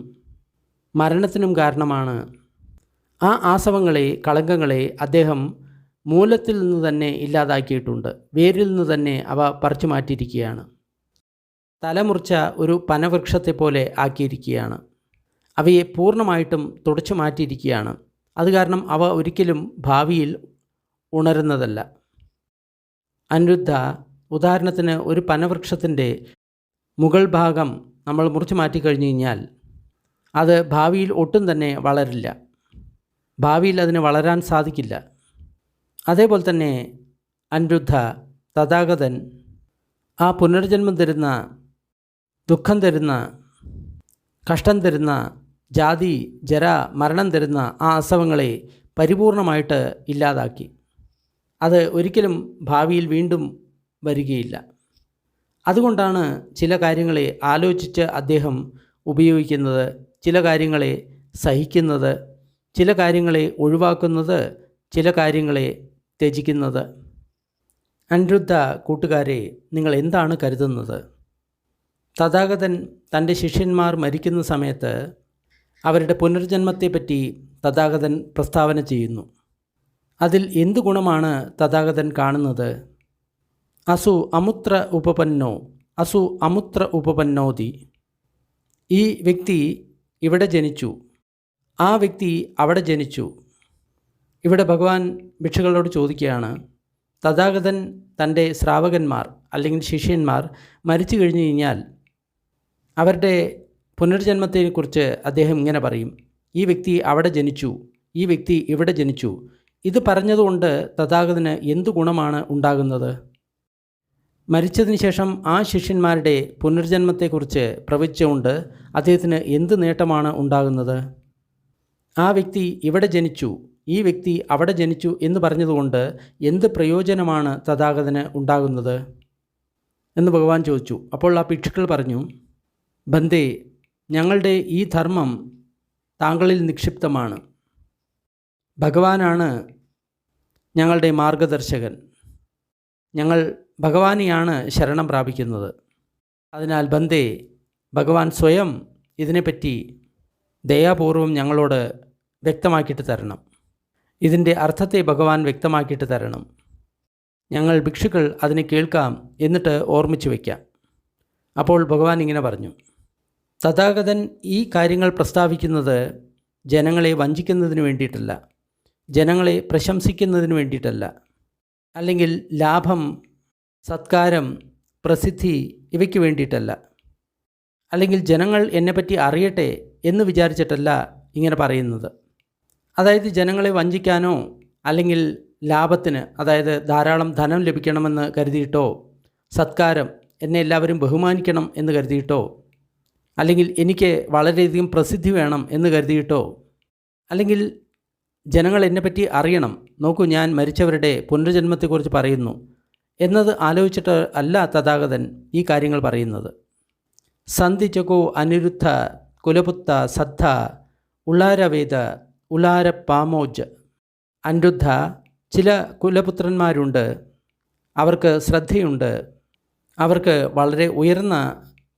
A: മരണത്തിനും കാരണമാണ്. ആ ആസവങ്ങളെ, കളങ്കങ്ങളെ അദ്ദേഹം മൂലത്തിൽ നിന്ന് തന്നെ ഇല്ലാതാക്കിയിട്ടുണ്ട്. വേരിൽ നിന്ന് തന്നെ അവ പറിച്ചു മാറ്റിയിരിക്കുകയാണ്. തലമുറിച്ച ഒരു പനവൃക്ഷത്തെ പോലെ ആക്കിയിരിക്കുകയാണ്. അവയെ പൂർണ്ണമായിട്ടും തുടച്ചു മാറ്റിയിരിക്കുകയാണ്. അത് കാരണം അവ ഒരിക്കലും ഭാവിയിൽ ഉണരുന്നതല്ല. അനിരുദ്ധ, ഉദാഹരണത്തിന് ഒരു പനവൃക്ഷത്തിൻ്റെ മുകൾ ഭാഗം നമ്മൾ മുറിച്ചു മാറ്റിക്കഴിഞ്ഞു കഴിഞ്ഞാൽ അത് ഭാവിയിൽ ഒട്ടും തന്നെ വളരില്ല, ഭാവിയിൽ അതിന് വളരാൻ സാധിക്കില്ല. അതേപോലെ തന്നെ അനിരുദ്ധ, തഥാഗതൻ ആ പുനർജന്മം തരുന്ന, ദുഃഖം തരുന്ന, കഷ്ടം തരുന്ന, ജാതി ജര മരണം തരുന്ന ആ ആസവങ്ങളെ പരിപൂർണമായിട്ട് ഇല്ലാതാക്കി. അത് ഒരിക്കലും ഭാവിയിൽ വീണ്ടും വരികയില്ല. അതുകൊണ്ടാണ് ചില കാര്യങ്ങളെ ആലോചിച്ച് അദ്ദേഹം ഉപയോഗിക്കുന്നത്, ചില കാര്യങ്ങളെ സഹിക്കുന്നത്, ചില കാര്യങ്ങളെ ഒഴിവാക്കുന്നത്, ചില കാര്യങ്ങളെ ത്യജിക്കുന്നത്. അനിരുദ്ധ കൂട്ടുകാരെ, നിങ്ങൾ എന്താണ് കരുതുന്നത്? തഥാഗതൻ തൻ്റെ ശിഷ്യന്മാർ മരിക്കുന്ന സമയത്ത് അവരുടെ പുനർജന്മത്തെപ്പറ്റി തഥാഗതൻ പ്രസ്താവന ചെയ്യുന്നു. അതിൽ എന്തു ഗുണമാണ് തഥാഗതൻ കാണുന്നത്? അസു അമുത്ര ഉപപന്നോ അസു അമുത്ര ഉപപന്നോതി. ഈ വ്യക്തി ഇവിടെ ജനിച്ചു, ആ വ്യക്തി അവിടെ ജനിച്ചു. ഇവിടെ ഭഗവാൻ ഭിക്ഷുക്കളോട് ചോദിക്കുകയാണ്, തഥാഗതൻ തൻ്റെ ശ്രാവകന്മാർ അല്ലെങ്കിൽ ശിഷ്യന്മാർ മരിച്ചു കഴിഞ്ഞു കഴിഞ്ഞാൽ അവരുടെ പുനർജന്മത്തെക്കുറിച്ച് അദ്ദേഹം ഇങ്ങനെ പറയും, ഈ വ്യക്തി അവിടെ ജനിച്ചു, ഈ വ്യക്തി ഇവിടെ ജനിച്ചു. ഇത് പറഞ്ഞതുകൊണ്ട് തഥാഗതന് എന്ത് ഗുണമാണ് ഉണ്ടാകുന്നത്? മരിച്ചതിന് ശേഷം ആ ശിഷ്യന്മാരുടെ പുനർജന്മത്തെക്കുറിച്ച് പ്രവചിച്ചുകൊണ്ട് അദ്ദേഹത്തിന് എന്ത് നേട്ടമാണ് ഉണ്ടാകുന്നത്? ആ വ്യക്തി ഇവിടെ ജനിച്ചു, ഈ വ്യക്തി അവിടെ ജനിച്ചു എന്ന് പറഞ്ഞതുകൊണ്ട് എന്ത് പ്രയോജനമാണ് തഥാഗതന് ഉണ്ടാകുന്നത് എന്ന് ഭഗവാൻ ചോദിച്ചു. അപ്പോൾ ആ ഭിക്ഷുക്കൾ പറഞ്ഞു, ബന്ദേ, ഞങ്ങളുടെ ഈ ധർമ്മം താങ്കളിൽ നിക്ഷിപ്തമാണ്. ഭഗവാനാണ് ഞങ്ങളുടെ മാർഗദർശകൻ. ഞങ്ങൾ ഭഗവാനെയാണ് ശരണം പ്രാപിക്കുന്നത്. അതിനാൽ ബന്ദേ, ഭഗവാൻ സ്വയം ഇതിനെപ്പറ്റി ദയാപൂർവം ഞങ്ങളോട് വ്യക്തമാക്കിയിട്ട് തരണം. ഇതിൻ്റെ അർത്ഥത്തെ ഭഗവാൻ വ്യക്തമാക്കിയിട്ട് തരണം. ഞങ്ങൾ ഭിക്ഷുക്കൾ അതിനെ കേൾക്കാം, എന്നിട്ട് ഓർമ്മിച്ച് വയ്ക്കാം. അപ്പോൾ ഭഗവാൻ ഇങ്ങനെ പറഞ്ഞു, തഥാഗതൻ ഈ കാര്യങ്ങൾ പ്രസ്താവിക്കുന്നത് ജനങ്ങളെ വഞ്ചിക്കുന്നതിന് വേണ്ടിയിട്ടല്ല, ജനങ്ങളെ പ്രശംസിക്കുന്നതിന് വേണ്ടിയിട്ടല്ല, അല്ലെങ്കിൽ ലാഭം, സത്കാരം, പ്രസിദ്ധി ഇവയ്ക്ക് വേണ്ടിയിട്ടല്ല, അല്ലെങ്കിൽ ജനങ്ങൾ എന്നെപ്പറ്റി അറിയട്ടെ എന്ന് വിചാരിച്ചിട്ടല്ല ഇങ്ങനെ പറയുന്നത്. അതായത് ജനങ്ങളെ വഞ്ചിക്കാനോ അല്ലെങ്കിൽ ലാഭത്തിന്, അതായത് ധാരാളം ധനം ലഭിക്കണമെന്ന് കരുതിയിട്ടോ, സത്കാരം, എന്നെ എല്ലാവരും ബഹുമാനിക്കണം എന്ന് കരുതിയിട്ടോ, അല്ലെങ്കിൽ എനിക്ക് വളരെയധികം പ്രസിദ്ധി വേണം എന്ന് കരുതിയിട്ടോ, അല്ലെങ്കിൽ ജനങ്ങൾ എന്നെപ്പറ്റി അറിയണം, നോക്കൂ ഞാൻ മരിച്ചവരുടെ പുനർജന്മത്തെക്കുറിച്ച് പറയുന്നു എന്നത് ആലോചിച്ചിട്ട് അല്ല തഥാഗതൻ ഈ കാര്യങ്ങൾ പറയുന്നത്. സന്ധിചകോ അനിരുദ്ധ കുലപുത്ത സദ്ധ ഉള്ളാരവേദ ഉള്ളാര പാമോജ്. അനിരുദ്ധ, ചില കുലപുത്രന്മാരുണ്ട്, അവർക്ക് ശ്രദ്ധയുണ്ട്, അവർക്ക് വളരെ ഉയർന്ന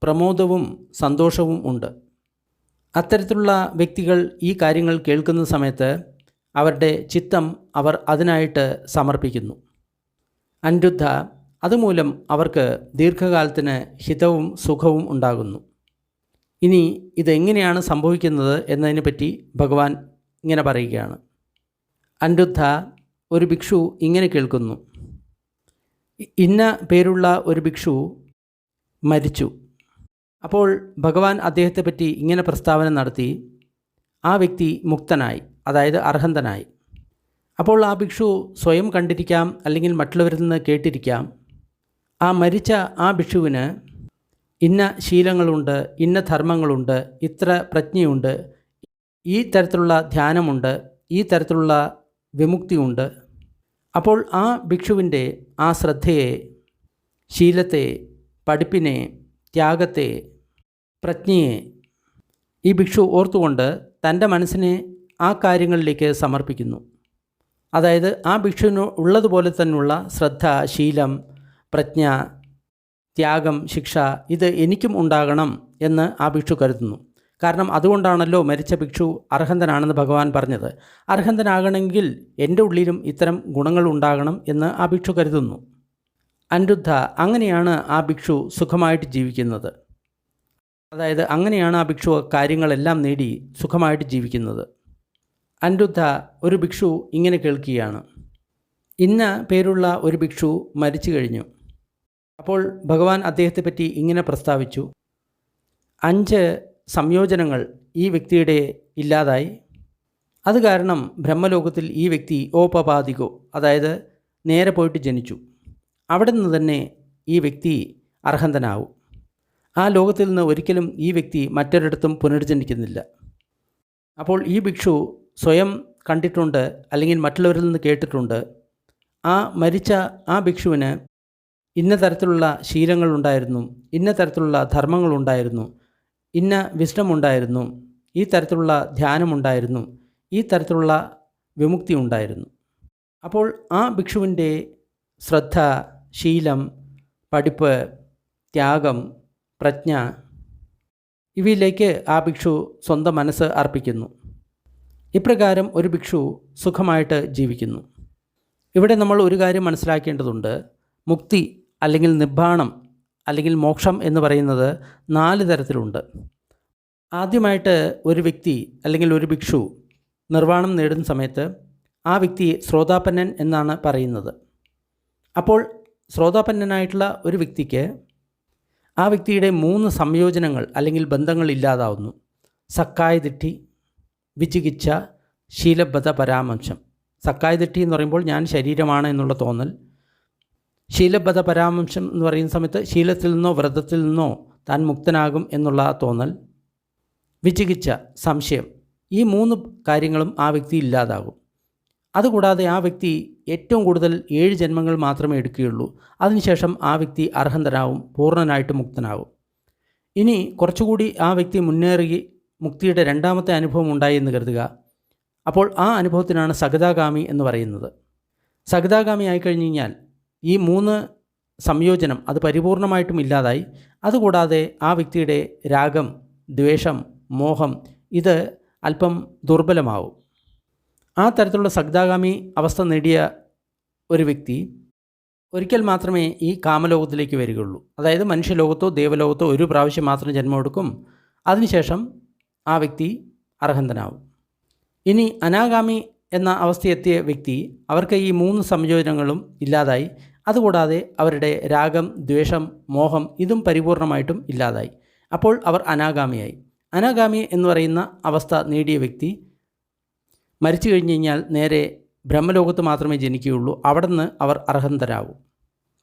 A: പ്രമോദവും സന്തോഷവും ഉണ്ട്. അത്തരത്തിലുള്ള വ്യക്തികൾ ഈ കാര്യങ്ങൾ കേൾക്കുന്ന സമയത്ത് അവരുടെ ചിത്തം അവർ അതിനായിട്ട് സമർപ്പിക്കുന്നു. അനിരുദ്ധ, അതുമൂലം അവർക്ക് ദീർഘകാലത്തിന് ഹിതവും സുഖവും ഉണ്ടാകുന്നു. ഇനി ഇതെങ്ങനെയാണ് സംഭവിക്കുന്നത് എന്നതിനെപ്പറ്റി ഭഗവാൻ ഇങ്ങനെ പറയുകയാണ്. അനിരുദ്ധ, ഒരു ഭിക്ഷു ഇങ്ങനെ കേൾക്കുന്നു, ഇന്ന പേരുള്ള ഒരു ഭിക്ഷു മരിച്ചു. അപ്പോൾ ഭഗവാൻ അദ്ദേഹത്തെപ്പറ്റി ഇങ്ങനെ പ്രസ്താവന നടത്തി, ആ വ്യക്തി മുക്തനായി, അതായത് അർഹന്തനായി. അപ്പോൾ ആ ഭിക്ഷു സ്വയം കണ്ടിരിക്കാം, അല്ലെങ്കിൽ മറ്റുള്ളവരിൽ നിന്ന് കേട്ടിരിക്കാം, ആ മരിച്ച ആ ഭിക്ഷുവിന് ഇന്ന ശീലങ്ങളുണ്ട്, ഇന്ന ധർമ്മങ്ങളുണ്ട്, ഇത്ര പ്രജ്ഞയുണ്ട്, ഈ തരത്തിലുള്ള ധ്യാനമുണ്ട്, ഈ തരത്തിലുള്ള വിമുക്തിയുണ്ട്. അപ്പോൾ ആ ഭിക്ഷുവിൻ്റെ ആ ശ്രദ്ധയെ, ശീലത്തെ, പഠിപ്പിനെ, ത്യാഗത്തെ, പ്രജ്ഞയെ ഈ ഭിക്ഷു ഓർത്തുകൊണ്ട് തൻ്റെ മനസ്സിനെ ആ കാര്യങ്ങളിലേക്ക് സമർപ്പിക്കുന്നു. അതായത് ആ ഭിക്ഷുവിന് ഉള്ളതുപോലെ തന്നെയുള്ള ശ്രദ്ധ, ശീലം, പ്രജ്ഞ, ത്യാഗം, ശിക്ഷ ഇത് എനിക്കും ഉണ്ടാകണം എന്ന് ആ ഭിക്ഷു കരുതുന്നു. കാരണം അതുകൊണ്ടാണല്ലോ മരിച്ച ഭിക്ഷു അർഹന്തനാണെന്ന് ഭഗവാൻ പറഞ്ഞത്. അർഹന്തനാകണമെങ്കിൽ എൻ്റെ ഉള്ളിലും ഇത്തരം ഗുണങ്ങൾ ഉണ്ടാകണം എന്ന് ആ ഭിക്ഷു കരുതുന്നു. അനിരുദ്ധ, അങ്ങനെയാണ് ആ ഭിക്ഷു സുഖമായിട്ട് ജീവിക്കുന്നത്. അതായത് അങ്ങനെയാണ് ആ ഭിക്ഷു കാര്യങ്ങളെല്ലാം നേടി സുഖമായിട്ട് ജീവിക്കുന്നത്. അനിരുദ്ധ, ഒരു ഭിക്ഷു ഇങ്ങനെ കേൾക്കുകയാണ്, ഇന്ന പേരുള്ള ഒരു ഭിക്ഷു മരിച്ചു കഴിഞ്ഞു. അപ്പോൾ ഭഗവാൻ അദ്ദേഹത്തെപ്പറ്റി ഇങ്ങനെ പ്രസ്താവിച്ചു, 5 സംയോജനങ്ങൾ ഈ വ്യക്തിയുടെ ഇല്ലാതായി. അത് കാരണം ബ്രഹ്മലോകത്തിൽ ഈ വ്യക്തി ഓപപാതികോ, അതായത് നേരെ പോയിട്ട് ജനിച്ചു. അവിടെ നിന്ന് തന്നെ ഈ വ്യക്തി അർഹന്തനാവും. ആ ലോകത്തിൽ നിന്ന് ഒരിക്കലും ഈ വ്യക്തി മറ്റൊരിടത്തും പുനർജനിക്കുന്നില്ല. അപ്പോൾ ഈ ഭിക്ഷു സ്വയം കണ്ടിട്ടുണ്ട്, അല്ലെങ്കിൽ മറ്റുള്ളവരിൽ നിന്ന് കേട്ടിട്ടുണ്ട്, ആ മരിച്ച ആ ഭിക്ഷുവിന് ഇന്ന തരത്തിലുള്ള ശീലങ്ങളുണ്ടായിരുന്നു, ഇന്ന തരത്തിലുള്ള ധർമ്മങ്ങളുണ്ടായിരുന്നു, ഇന്ന വിസ്ഡം ഉണ്ടായിരുന്നു, ഈ തരത്തിലുള്ള ധ്യാനമുണ്ടായിരുന്നു, ഈ തരത്തിലുള്ള വിമുക്തി ഉണ്ടായിരുന്നു. അപ്പോൾ ആ ഭിക്ഷുവിൻ്റെ ശ്രദ്ധ, ശീലം, പഠിപ്പ്, ത്യാഗം, പ്രജ്ഞ ഇവയിലേക്ക് ആ ഭിക്ഷു സ്വന്തം മനസ്സ് അർപ്പിക്കുന്നു. ഇപ്രകാരം ഒരു ഭിക്ഷു സുഖമായിട്ട് ജീവിക്കുന്നു. ഇവിടെ നമ്മൾ ഒരു കാര്യം മനസ്സിലാക്കേണ്ടതുണ്ട്. മുക്തി അല്ലെങ്കിൽ നിബ്ബാണം അല്ലെങ്കിൽ മോക്ഷം എന്ന് പറയുന്നത് 4 തരത്തിലുണ്ട്. ആദ്യമായിട്ട് ഒരു വ്യക്തി അല്ലെങ്കിൽ ഒരു ഭിക്ഷു നിർവ്വാണം നേടുന്ന സമയത്ത് ആ വ്യക്തി ശ്രോതാപന്നൻ എന്നാണ് പറയുന്നത്. അപ്പോൾ ശ്രോതാപന്നനായിട്ടുള്ള ഒരു വ്യക്തിക്ക് ആ വ്യക്തിയുടെ 3 സംയോജനങ്ങൾ അല്ലെങ്കിൽ ബന്ധങ്ങൾ ഇല്ലാതാവുന്നു. സക്കായ ദിട്ടി, വിചികിച്ഛ, ശീലബദ്ധ പരാമർശം. സക്കായ ദിട്ടി എന്ന് പറയുമ്പോൾ ഞാൻ ശരീരമാണ് എന്നുള്ള തോന്നൽ. ശീലബദ്ധ പരാമർശം എന്ന് പറയുന്ന സമയത്ത് ശീലത്തിൽ നിന്നോ വ്രതത്തിൽ നിന്നോ താൻ മുക്തനാകും എന്നുള്ള തോന്നൽ. വിചികിച്ഛ, സംശയം. ഈ 3 കാര്യങ്ങളും ആ വ്യക്തി ഇല്ലാതാകും. അതുകൂടാതെ ആ വ്യക്തി ഏറ്റവും കൂടുതൽ 7 ജന്മങ്ങൾ മാത്രമേ എടുക്കുകയുള്ളൂ. അതിനുശേഷം ആ വ്യക്തി അർഹന്തനാവും, പൂർണ്ണനായിട്ട് മുക്തനാവും. ഇനി കുറച്ചുകൂടി ആ വ്യക്തി മുന്നേറി മുക്തിയുടെ 2ാമത്തെ അനുഭവം ഉണ്ടായി എന്ന് കരുതുക. അപ്പോൾ ആ അനുഭവത്തിനാണ് സകദാഗാമി എന്ന് പറയുന്നത്. സകദാഗാമി ആയിക്കഴിഞ്ഞ് കഴിഞ്ഞാൽ ഈ 3 സംയോജനം അത് പരിപൂർണമായിട്ടും ഇല്ലാതായി. അതുകൂടാതെ ആ വ്യക്തിയുടെ രാഗം, ദ്വേഷം, മോഹം ഇത് അല്പം ദുർബലമാവും. ആ തരത്തിലുള്ള സകദാഗാമി അവസ്ഥ നേടിയ ഒരു വ്യക്തി ഒരിക്കൽ മാത്രമേ ഈ കാമലോകത്തിലേക്ക് വരികയുള്ളൂ. അതായത് മനുഷ്യലോകത്തോ ദേവലോകത്തോ ഒരു പ്രാവശ്യം മാത്രം ജന്മമെടുക്കും. അതിനുശേഷം ആ വ്യക്തി അർഹന്തനാവും. ഇനി അനാഗാമി എന്ന അവസ്ഥയെത്തിയ വ്യക്തി, അവർക്ക് ഈ 3 സംയോജനങ്ങളും ഇല്ലാതായി. അതുകൂടാതെ അവരുടെ രാഗം, ദ്വേഷം, മോഹം ഇതും പരിപൂർണമായിട്ടും ഇല്ലാതായി. അപ്പോൾ അവർ അനാഗാമിയായി. അനാഗാമി എന്ന് പറയുന്ന അവസ്ഥ നേടിയ വ്യക്തി മരിച്ചു കഴിഞ്ഞ് കഴിഞ്ഞാൽ നേരെ ബ്രഹ്മലോകത്ത് മാത്രമേ ജനിക്കുകയുള്ളൂ. അവിടെ നിന്ന് അവർ അർഹന്തരാകും.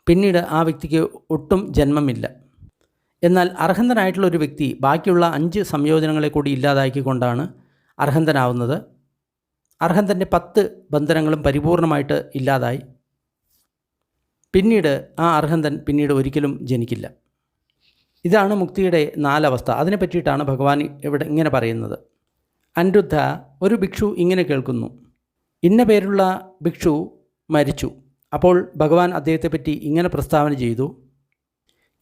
A: പിന്നീട് ആ വ്യക്തിക്ക് ഒട്ടും ജന്മമില്ല. എന്നാൽ അർഹന്തനായിട്ടുള്ള ഒരു വ്യക്തി ബാക്കിയുള്ള 5 സംയോജനങ്ങളെ കൂടി ഇല്ലാതാക്കിക്കൊണ്ടാണ് അർഹന്തനാവുന്നത്. അർഹന്തൻ്റെ 10 ബന്ധനങ്ങളും പരിപൂർണമായിട്ട് ഇല്ലാതായി. പിന്നീട് ആ അർഹന്തൻ പിന്നീട് ഒരിക്കലും ജനിക്കില്ല. ഇതാണ് മുക്തിയുടെ 4 അവസ്ഥ. അതിനെ പറ്റിയിട്ടാണ് ഭഗവാൻ ഇവിടെ ഇങ്ങനെ പറയുന്നത്. അനിരുദ്ധ, ഒരു ഭിക്ഷു ഇങ്ങനെ കേൾക്കുന്നു. ഇന്ന പേരുള്ള ഭിക്ഷു മരിച്ചു. അപ്പോൾ ഭഗവാൻ അദ്ദേഹത്തെപ്പറ്റി ഇങ്ങനെ പ്രസ്താവന ചെയ്തു.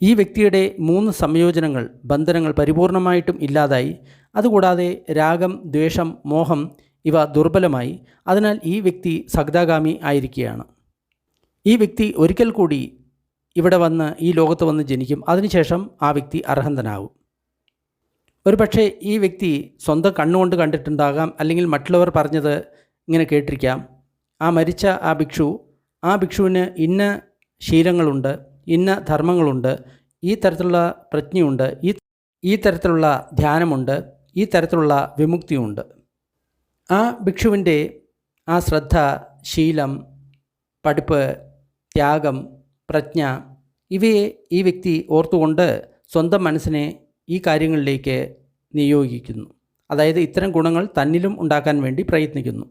A: ഈ വ്യക്തിയുടെ 3 സംയോജനങ്ങൾ, ബന്ധനങ്ങൾ പരിപൂർണമായിട്ടും ഇല്ലാതായി. അതുകൂടാതെ രാഗം, ദ്വേഷം, മോഹം ഇവ ദുർബലമായി. അതിനാൽ ഈ വ്യക്തി സകദാഗാമി ആയിരിക്കുകയാണ്. ഈ വ്യക്തി ഒരിക്കൽ കൂടി ഇവിടെ വന്ന് ഈ ലോകത്ത് വന്ന് ജനിക്കും. അതിനുശേഷം ആ വ്യക്തി അർഹന്തനാകും. ഒരു പക്ഷേ ഈ വ്യക്തി സ്വന്തം കണ്ണുകൊണ്ട് കണ്ടിട്ടുണ്ടാകാം, അല്ലെങ്കിൽ മറ്റുള്ളവർ പറഞ്ഞത് ഇങ്ങനെ കേട്ടിരിക്കാം. ആ മരിച്ച ആ ഭിക്ഷുവിന് ഇന്ന ശീലങ്ങളുണ്ട്, ഇന്ന ധർമ്മങ്ങളുണ്ട്, ഈ തരത്തിലുള്ള പ്രജ്ഞയുണ്ട്, ഈ തരത്തിലുള്ള ധ്യാനമുണ്ട്, ഈ തരത്തിലുള്ള വിമുക്തിയുണ്ട്. ആ ഭിക്ഷുവിൻ്റെ ആ ശ്രദ്ധ, ശീലം, പഠിപ്പ്, ത്യാഗം, പ്രജ്ഞ ഇവയെ ഈ വ്യക്തി ഓർത്തുകൊണ്ട് സ്വന്തം മനസ്സിനെ ഈ കാര്യങ്ങളിലേക്ക് നിയോഗിക്കുന്നു. അതായത് ഇത്തരം ഗുണങ്ങൾ തന്നിലും ഉണ്ടാക്കാൻ വേണ്ടി പ്രയത്നിക്കുന്നു.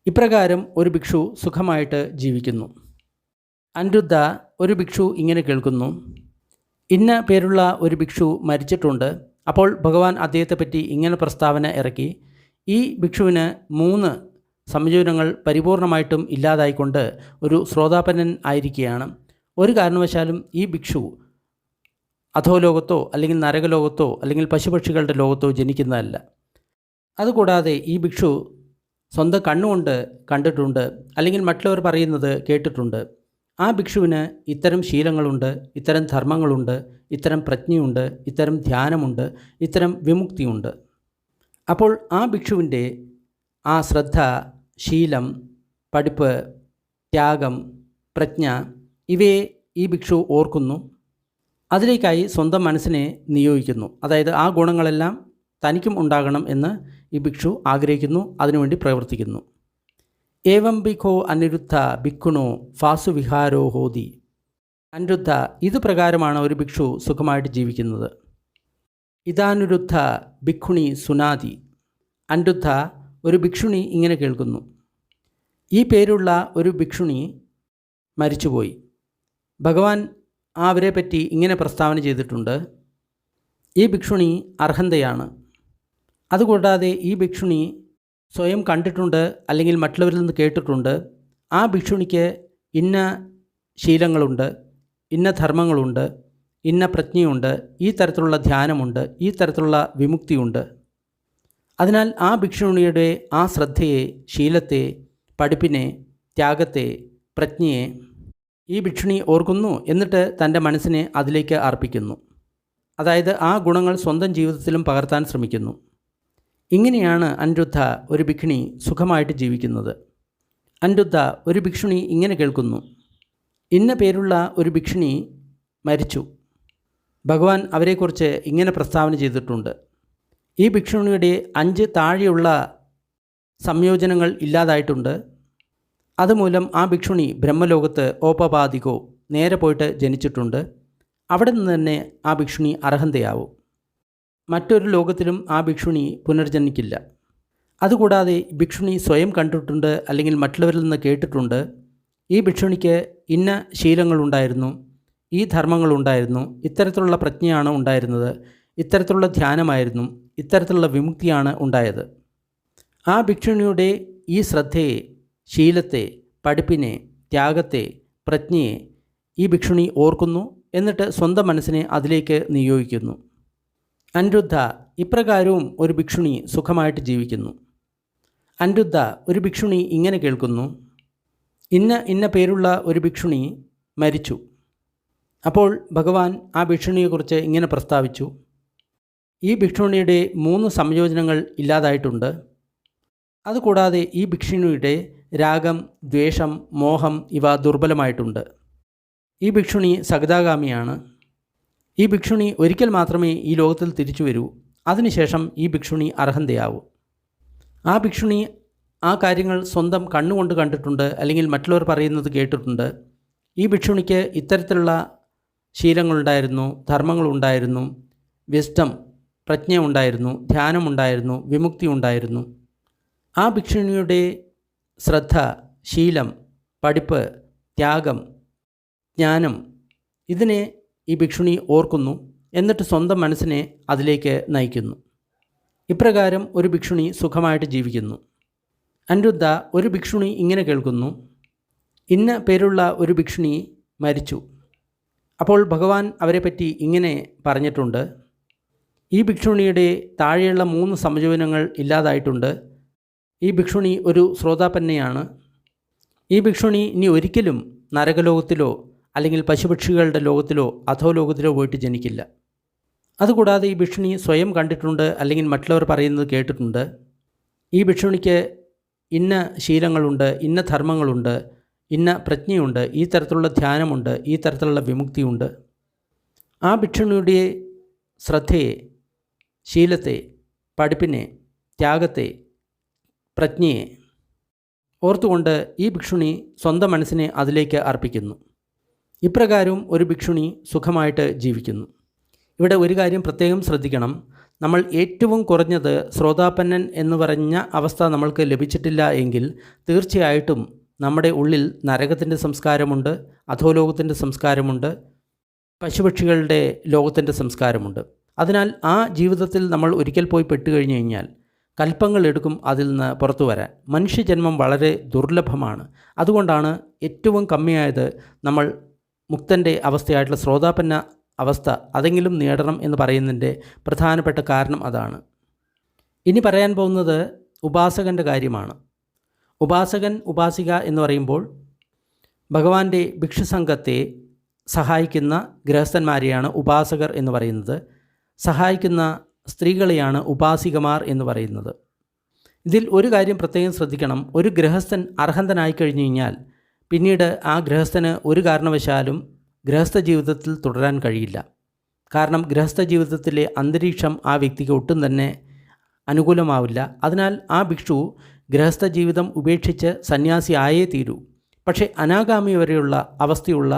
A: ഇപ്രകാരം ഒരു ഭിക്ഷു സുഖമായിട്ട് ജീവിക്കുന്നു. അനിരുദ്ധ, ഒരു ഭിക്ഷു ഇങ്ങനെ കേൾക്കുന്നു. ഇന്ന പേരുള്ള ഒരു ഭിക്ഷു മരിച്ചിട്ടുണ്ട്. അപ്പോൾ ഭഗവാൻ അദ്ദേഹത്തെപ്പറ്റി ഇങ്ങനെ പ്രസ്താവന ഇറക്കി. ഈ ഭിക്ഷുവിന് 3 സംയോജനങ്ങൾ പരിപൂർണമായിട്ടും ഇല്ലാതായിക്കൊണ്ട് ഒരു ശ്രോതാപന്നൻ ആയിരിക്കുകയാണ്. ഒരു കാരണവശാലും ഈ ഭിക്ഷു അധോലോകത്തോ അല്ലെങ്കിൽ നരകലോകത്തോ അല്ലെങ്കിൽ പശുപക്ഷികളുടെ ലോകത്തോ ജനിക്കുന്നതല്ല. അതുകൂടാതെ ഈ ഭിക്ഷു സ്വന്തം കണ്ണുകൊണ്ട് കണ്ടിട്ടുണ്ട്, അല്ലെങ്കിൽ മറ്റുള്ളവർ പറയുന്നത് കേട്ടിട്ടുണ്ട്. ആ ഭിക്ഷുവിന് ഇത്തരം ശീലങ്ങളുണ്ട്, ഇത്തരം ധർമ്മങ്ങളുണ്ട്, ഇത്തരം പ്രജ്ഞയുണ്ട്, ഇത്തരം ധ്യാനമുണ്ട്, ഇത്തരം വിമുക്തിയുണ്ട്. അപ്പോൾ ആ ഭിക്ഷുവിൻ്റെ ആ ശ്രദ്ധ, ശീലം, പഠിപ്പ്, ത്യാഗം, പ്രജ്ഞ ഇവയെ ഈ ഭിക്ഷു ഓർക്കുന്നു. അതിലേക്കായി സ്വന്തം മനസ്സിനെ നിയോഗിക്കുന്നു. അതായത് ആ ഗുണങ്ങളെല്ലാം തനിക്കും ഉണ്ടാകണം എന്ന് ഈ ഭിക്ഷു ആഗ്രഹിക്കുന്നു, അതിനുവേണ്ടി പ്രവർത്തിക്കുന്നു. ഏവം ഭിഖോ അനിരുദ്ധ ഭിക്ഷുണോ ഫാസുവിഹാരോ ഹോതി. അനിരുദ്ധ, ഇത് പ്രകാരമാണ് ഒരു ഭിക്ഷു സുഖമായിട്ട് ജീവിക്കുന്നത്. ഇതാനുരുദ്ധ ഭിക്ഷുണി സുനാതി. അനിരുദ്ധ, ഒരു ഭിക്ഷുണി ഇങ്ങനെ കേൾക്കുന്നു. ഈ പേരുള്ള ഒരു ഭിക്ഷുണി മരിച്ചുപോയി. ഭഗവാൻ അവരെ പറ്റി ഇങ്ങനെ പ്രസ്താവന ചെയ്തിട്ടുണ്ട്. ഈ ഭിക്ഷുണി അർഹന്തയാണ്. അതുകൂടാതെ ഈ ഭിക്ഷുണി സ്വയം കണ്ടിട്ടുണ്ട്, അല്ലെങ്കിൽ മറ്റുള്ളവരിൽ നിന്ന് കേട്ടിട്ടുണ്ട്. ആ ഭിക്ഷുണിക്ക് ഇന്ന ശീലങ്ങളുണ്ട്, ഇന്ന ധർമ്മങ്ങളുണ്ട്, ഇന്ന പ്രജ്ഞയുണ്ട്, ഈ തരത്തിലുള്ള ധ്യാനമുണ്ട്, ഈ തരത്തിലുള്ള വിമുക്തിയുണ്ട്. അതിനാൽ ആ ഭിക്ഷുണിയുടെ ആ ശ്രദ്ധയെ, ശീലത്തെ, പഠിപ്പിനെ, ത്യാഗത്തെ, പ്രജ്ഞയെ ഈ ഭിക്ഷുണി ഓർക്കുന്നു, എന്നിട്ട് തൻ്റെ മനസ്സിനെ അതിലേക്ക് അർപ്പിക്കുന്നു. അതായത് ആ ഗുണങ്ങൾ സ്വന്തം ജീവിതത്തിലും പകർത്താൻ ശ്രമിക്കുന്നു. ഇങ്ങനെയാണ് അനിരുദ്ധ ഒരു ഭിക്ഷുണി സുഖമായിട്ട് ജീവിക്കുന്നത്. അനിരുദ്ധ ഒരു ഭിക്ഷുണി ഇങ്ങനെ കേൾക്കുന്നു: ഇന്ന പേരുള്ള ഒരു ഭിക്ഷുണി മരിച്ചു. ഭഗവാൻ അവരെക്കുറിച്ച് ഇങ്ങനെ പ്രസ്താവന ചെയ്തിട്ടുണ്ട്: ഈ ഭിക്ഷുണിയുടെ 5 താഴെയുള്ള സംയോജനങ്ങൾ ഇല്ലാതായിട്ടുണ്ട്. അതുമൂലം ആ ഭിക്ഷുണി ബ്രഹ്മലോകത്ത് ഓപപാദികോ നേരെ പോയിട്ട് ജനിച്ചിട്ടുണ്ട്. അവിടെ നിന്ന് തന്നെ ആ ഭിക്ഷുണി അർഹന്തയാവും. മറ്റൊരു ലോകത്തിലും ആ ഭിക്ഷുണി പുനർജനിക്കില്ല. അതുകൂടാതെ ഭിക്ഷുണി സ്വയം കണ്ടിട്ടുണ്ട്, അല്ലെങ്കിൽ മറ്റുള്ളവരിൽ നിന്ന് കേട്ടിട്ടുണ്ട്: ഈ ഭിക്ഷുണിക്ക് ഇന്ന ശീലങ്ങളുണ്ടായിരുന്നു, ഈ ധർമ്മങ്ങളുണ്ടായിരുന്നു, ഇത്തരത്തിലുള്ള പ്രജ്ഞയാണ് ഉണ്ടായിരുന്നത്, ഇത്തരത്തിലുള്ള ധ്യാനമായിരുന്നു, ഇത്തരത്തിലുള്ള വിമുക്തിയാണ് ഉണ്ടായത്. ആ ഭിക്ഷുണിയുടെ ഈ ശ്രദ്ധയെ, ശീലത്തെ, പഠിപ്പിനെ, ത്യാഗത്തെ, പ്രജ്ഞയെ ഈ ഭിക്ഷുണി ഓർക്കുന്നു, എന്നിട്ട് സ്വന്തം മനസ്സിനെ അതിലേക്ക് നിയോഗിക്കുന്നു. അനിരുദ്ധ ഇപ്രകാരവും ഒരു ഭിക്ഷുണി സുഖമായിട്ട് ജീവിക്കുന്നു. അനിരുദ്ധ ഒരു ഭിക്ഷുണി ഇങ്ങനെ കേൾക്കുന്നു: ഇന്ന പേരുള്ള ഒരു ഭിക്ഷുണി മരിച്ചു. അപ്പോൾ ഭഗവാൻ ആ ഭിക്ഷുണിയെക്കുറിച്ച് ഇങ്ങനെ പ്രസ്താവിച്ചു: ഈ ഭിക്ഷുണിയുടെ 3 സംയോജനങ്ങൾ ഇല്ലാതായിട്ടുണ്ട്. അതുകൂടാതെ ഈ ഭിക്ഷുണിയുടെ രാഗം, ദ്വേഷം, മോഹം ഇവ ദുർബലമായിട്ടുണ്ട്. ഈ ഭിക്ഷുണി സകതാഗാമിയാണ്. ഈ ഭിക്ഷുണി ഒരിക്കൽ മാത്രമേ ഈ ലോകത്തിൽ തിരിച്ചു വരൂ. അതിനുശേഷം ഈ ഭിക്ഷുണി അർഹന്തയാവൂ. ആ ഭിക്ഷുണി ആ കാര്യങ്ങൾ സ്വന്തം കണ്ണുകൊണ്ട് കണ്ടിട്ടുണ്ട്, അല്ലെങ്കിൽ മറ്റുള്ളവർ പറയുന്നത് കേട്ടിട്ടുണ്ട്. ഈ ഭിക്ഷുണിക്ക് ഇത്തരത്തിലുള്ള ശീലങ്ങളുണ്ടായിരുന്നു, ധർമ്മങ്ങളുണ്ടായിരുന്നു, വിസ്ഡം, പ്രജ്ഞ ഉണ്ടായിരുന്നു, ധ്യാനമുണ്ടായിരുന്നു, വിമുക്തി ഉണ്ടായിരുന്നു. ആ ഭിക്ഷുണിയുടെ ശ്രദ്ധ, ശീലം, പഠിപ്പ്, ത്യാഗം, ജ്ഞാനം ഇതിനെ ഈ ഭിക്ഷുണി ഓർക്കുന്നു, എന്നിട്ട് സ്വന്തം മനസ്സിനെ അതിലേക്ക് നയിക്കുന്നു. ഇപ്രകാരം ഒരു ഭിക്ഷുണി സുഖമായിട്ട് ജീവിക്കുന്നു. അനിരുദ്ധ ഒരു ഭിക്ഷുണി ഇങ്ങനെ കേൾക്കുന്നു: ഇന്ന പേരുള്ള ഒരു ഭിക്ഷുണി മരിച്ചു. അപ്പോൾ ഭഗവാൻ അവരെപ്പറ്റി ഇങ്ങനെ പറഞ്ഞിട്ടുണ്ട്: ഈ ഭിക്ഷുണിയുടെ താഴെയുള്ള 3 സംയോജനങ്ങൾ ഇല്ലാതായിട്ടുണ്ട്. ഈ ഭിക്ഷുണി ഒരു ശ്രോതാപന്നയാണ്. ഈ ഭിക്ഷുണി ഇനി ഒരിക്കലും നരകലോകത്തിലോ അല്ലെങ്കിൽ പശുപക്ഷികളുടെ ലോകത്തിലോ അധോലോകത്തിലോ പോയിട്ട് ജനിക്കില്ല. അതുകൂടാതെ ഈ ഭിക്ഷുണി സ്വയം കണ്ടിട്ടുണ്ട്, അല്ലെങ്കിൽ മറ്റുള്ളവർ പറയുന്നത് കേട്ടിട്ടുണ്ട്. ഈ ഭിക്ഷുണിക്ക് ഇന്ന ശീലങ്ങളുണ്ട്, ഇന്ന ധർമ്മങ്ങളുണ്ട്, ഇന്ന പ്രജ്ഞയുണ്ട്, ഈ തരത്തിലുള്ള ധ്യാനമുണ്ട്, ഈ തരത്തിലുള്ള വിമുക്തിയുണ്ട്. ആ ഭിക്ഷുണിയുടെ ശ്രദ്ധയെ, ശീലത്തെ, പഠിപ്പിനെ, ത്യാഗത്തെ, പ്രജ്ഞയെ ഓർത്തുകൊണ്ട് ഈ ഭിക്ഷുണി സ്വന്തം മനസ്സിനെ അതിലേക്ക് അർപ്പിക്കുന്നു. ഇപ്രകാരവും ഒരു ഭിക്ഷുണി സുഖമായിട്ട് ജീവിക്കുന്നു. ഇവിടെ ഒരു കാര്യം പ്രത്യേകം ശ്രദ്ധിക്കണം. നമ്മൾ ഏറ്റവും കുറഞ്ഞത് ശ്രോതാപന്നൻ എന്ന് പറഞ്ഞ അവസ്ഥ നമ്മൾക്ക് ലഭിച്ചിട്ടില്ല എങ്കിൽ തീർച്ചയായിട്ടും നമ്മുടെ ഉള്ളിൽ നരകത്തിൻ്റെ സംസ്കാരമുണ്ട്, അധോലോകത്തിൻ്റെ സംസ്കാരമുണ്ട്, പശുപക്ഷികളുടെ ലോകത്തിൻ്റെ സംസ്കാരമുണ്ട്. അതിനാൽ ആ ജീവിതത്തിൽ നമ്മൾ ഒരിക്കൽ പോയി പെട്ടുകഴിഞ്ഞു കഴിഞ്ഞാൽ കൽപ്പങ്ങൾ എടുക്കും അതിൽ നിന്ന് പുറത്തു വരാൻ. മനുഷ്യജന്മം വളരെ ദുർലഭമാണ്. അതുകൊണ്ടാണ് ഏറ്റവും കമ്മിയായത് നമ്മൾ മുക്തൻ്റെ അവസ്ഥയായിട്ടുള്ള ശ്രോതാപന്ന അവസ്ഥ അതെങ്കിലും നേടണം എന്ന് പറയുന്നതിൻ്റെ പ്രധാനപ്പെട്ട കാരണം അതാണ്. ഇനി പറയാൻ പോകുന്നത് ഉപാസകൻ്റെ കാര്യമാണ്. ഉപാസകൻ, ഉപാസിക എന്ന് പറയുമ്പോൾ ഭഗവാന്റെ ഭിക്ഷുസംഘത്തെ സഹായിക്കുന്ന ഗൃഹസ്ഥന്മാരെയാണ് ഉപാസകർ എന്ന് പറയുന്നത്. സഹായിക്കുന്ന സ്ത്രീകളെയാണ് ഉപാസികമാർ എന്ന് പറയുന്നത്. ഇതിൽ ഒരു കാര്യം പ്രത്യേകം ശ്രദ്ധിക്കണം. ഒരു ഗൃഹസ്ഥൻ അർഹന്തനായി കഴിഞ്ഞു കഴിഞ്ഞാൽ പിന്നീട് ആ ഗൃഹസ്ഥന് ഒരു കാരണവശാലും ഗൃഹസ്ഥ ജീവിതത്തിൽ തുടരാൻ കഴിയില്ല. കാരണം ഗൃഹസ്ഥ ജീവിതത്തിലെ അന്തരീക്ഷം ആ വ്യക്തിക്ക് ഒട്ടും തന്നെ അനുകൂലമാവില്ല. അതിനാൽ ആ ഭിക്ഷു ഗൃഹസ്ഥ ജീവിതം ഉപേക്ഷിച്ച് സന്യാസി ആയേ തീരൂ. പക്ഷേ അനാഗാമി വരെയുള്ള അവസ്ഥയുള്ള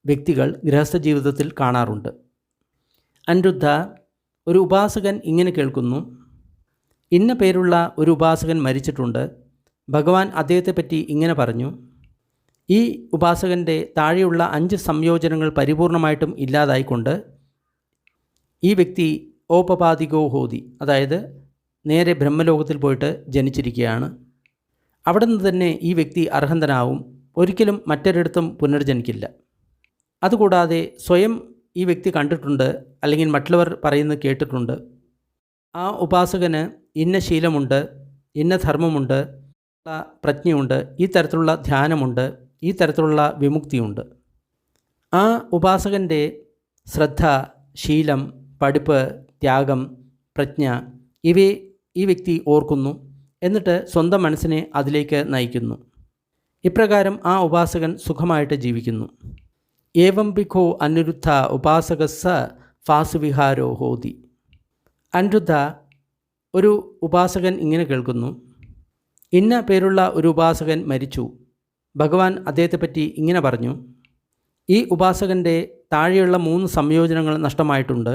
A: വ്യക്തികൾ ഗൃഹസ്ഥ ജീവിതത്തിൽ കാണാറുണ്ട്. അനിരുദ്ധ ഒരു ഉപാസകൻ ഇങ്ങനെ കേൾക്കുന്നു: ഇന്ന പേരുള്ള ഒരു ഉപാസകൻ മരിച്ചിട്ടുണ്ട്. ഭഗവാൻ അദ്ദേഹത്തെപ്പറ്റി ഇങ്ങനെ പറഞ്ഞു: ഈ ഉപാസകൻ്റെ താഴെയുള്ള 5 സംയോജനങ്ങൾ പരിപൂർണമായിട്ടും ഇല്ലാതായിക്കൊണ്ട് ഈ വ്യക്തി ഓപപാദികോ ഹോതി, അതായത് നേരെ ബ്രഹ്മലോകത്തിൽ പോയിട്ട് ജനിച്ചിരിക്കുകയാണ്. അവിടെ നിന്ന് തന്നെ ഈ വ്യക്തി അർഹന്തനാവും, ഒരിക്കലും മറ്റൊരിടത്തും പുനർജനിക്കില്ല. അതുകൂടാതെ സ്വയം ഈ വ്യക്തി കണ്ടിട്ടുണ്ട്, അല്ലെങ്കിൽ മറ്റുള്ളവർ പറയുന്നത് കേട്ടിട്ടുണ്ട്. ആ ഉപാസകന് ഇന്ന ശീലമുണ്ട്, ഇന്ന ധർമ്മമുണ്ട്, പ്രജ്ഞയുണ്ട്, ഈ തരത്തിലുള്ള ധ്യാനമുണ്ട്, ഈ തരത്തിലുള്ള വിമുക്തിയുണ്ട്. ആ ഉപാസകൻ്റെ ശ്രദ്ധ, ശീലം, പഠിപ്പ്, ത്യാഗം, പ്രജ്ഞ ഇവയെ ഈ വ്യക്തി ഓർക്കുന്നു, എന്നിട്ട് സ്വന്തം മനസ്സിനെ അതിലേക്ക് നയിക്കുന്നു. ഇപ്രകാരം ആ ഉപാസകൻ സുഖമായിട്ട് ജീവിക്കുന്നു. ഏവം ഭിഖോ അനിരുദ്ധ ഉപാസകസ്സ ഫാസുവിഹാരോ ഹോതി. അനിരുദ്ധ, ഒരു ഉപാസകൻ ഇങ്ങനെ കേൾക്കുന്നു: ഇന്ന പേരുള്ള ഒരു ഉപാസകൻ മരിച്ചു. ഭഗവാൻ അദ്ദേഹത്തെപ്പറ്റി ഇങ്ങനെ പറഞ്ഞു: ഈ ഉപാസകൻ്റെ താഴെയുള്ള 3 സംയോജനങ്ങൾ നഷ്ടമായിട്ടുണ്ട്.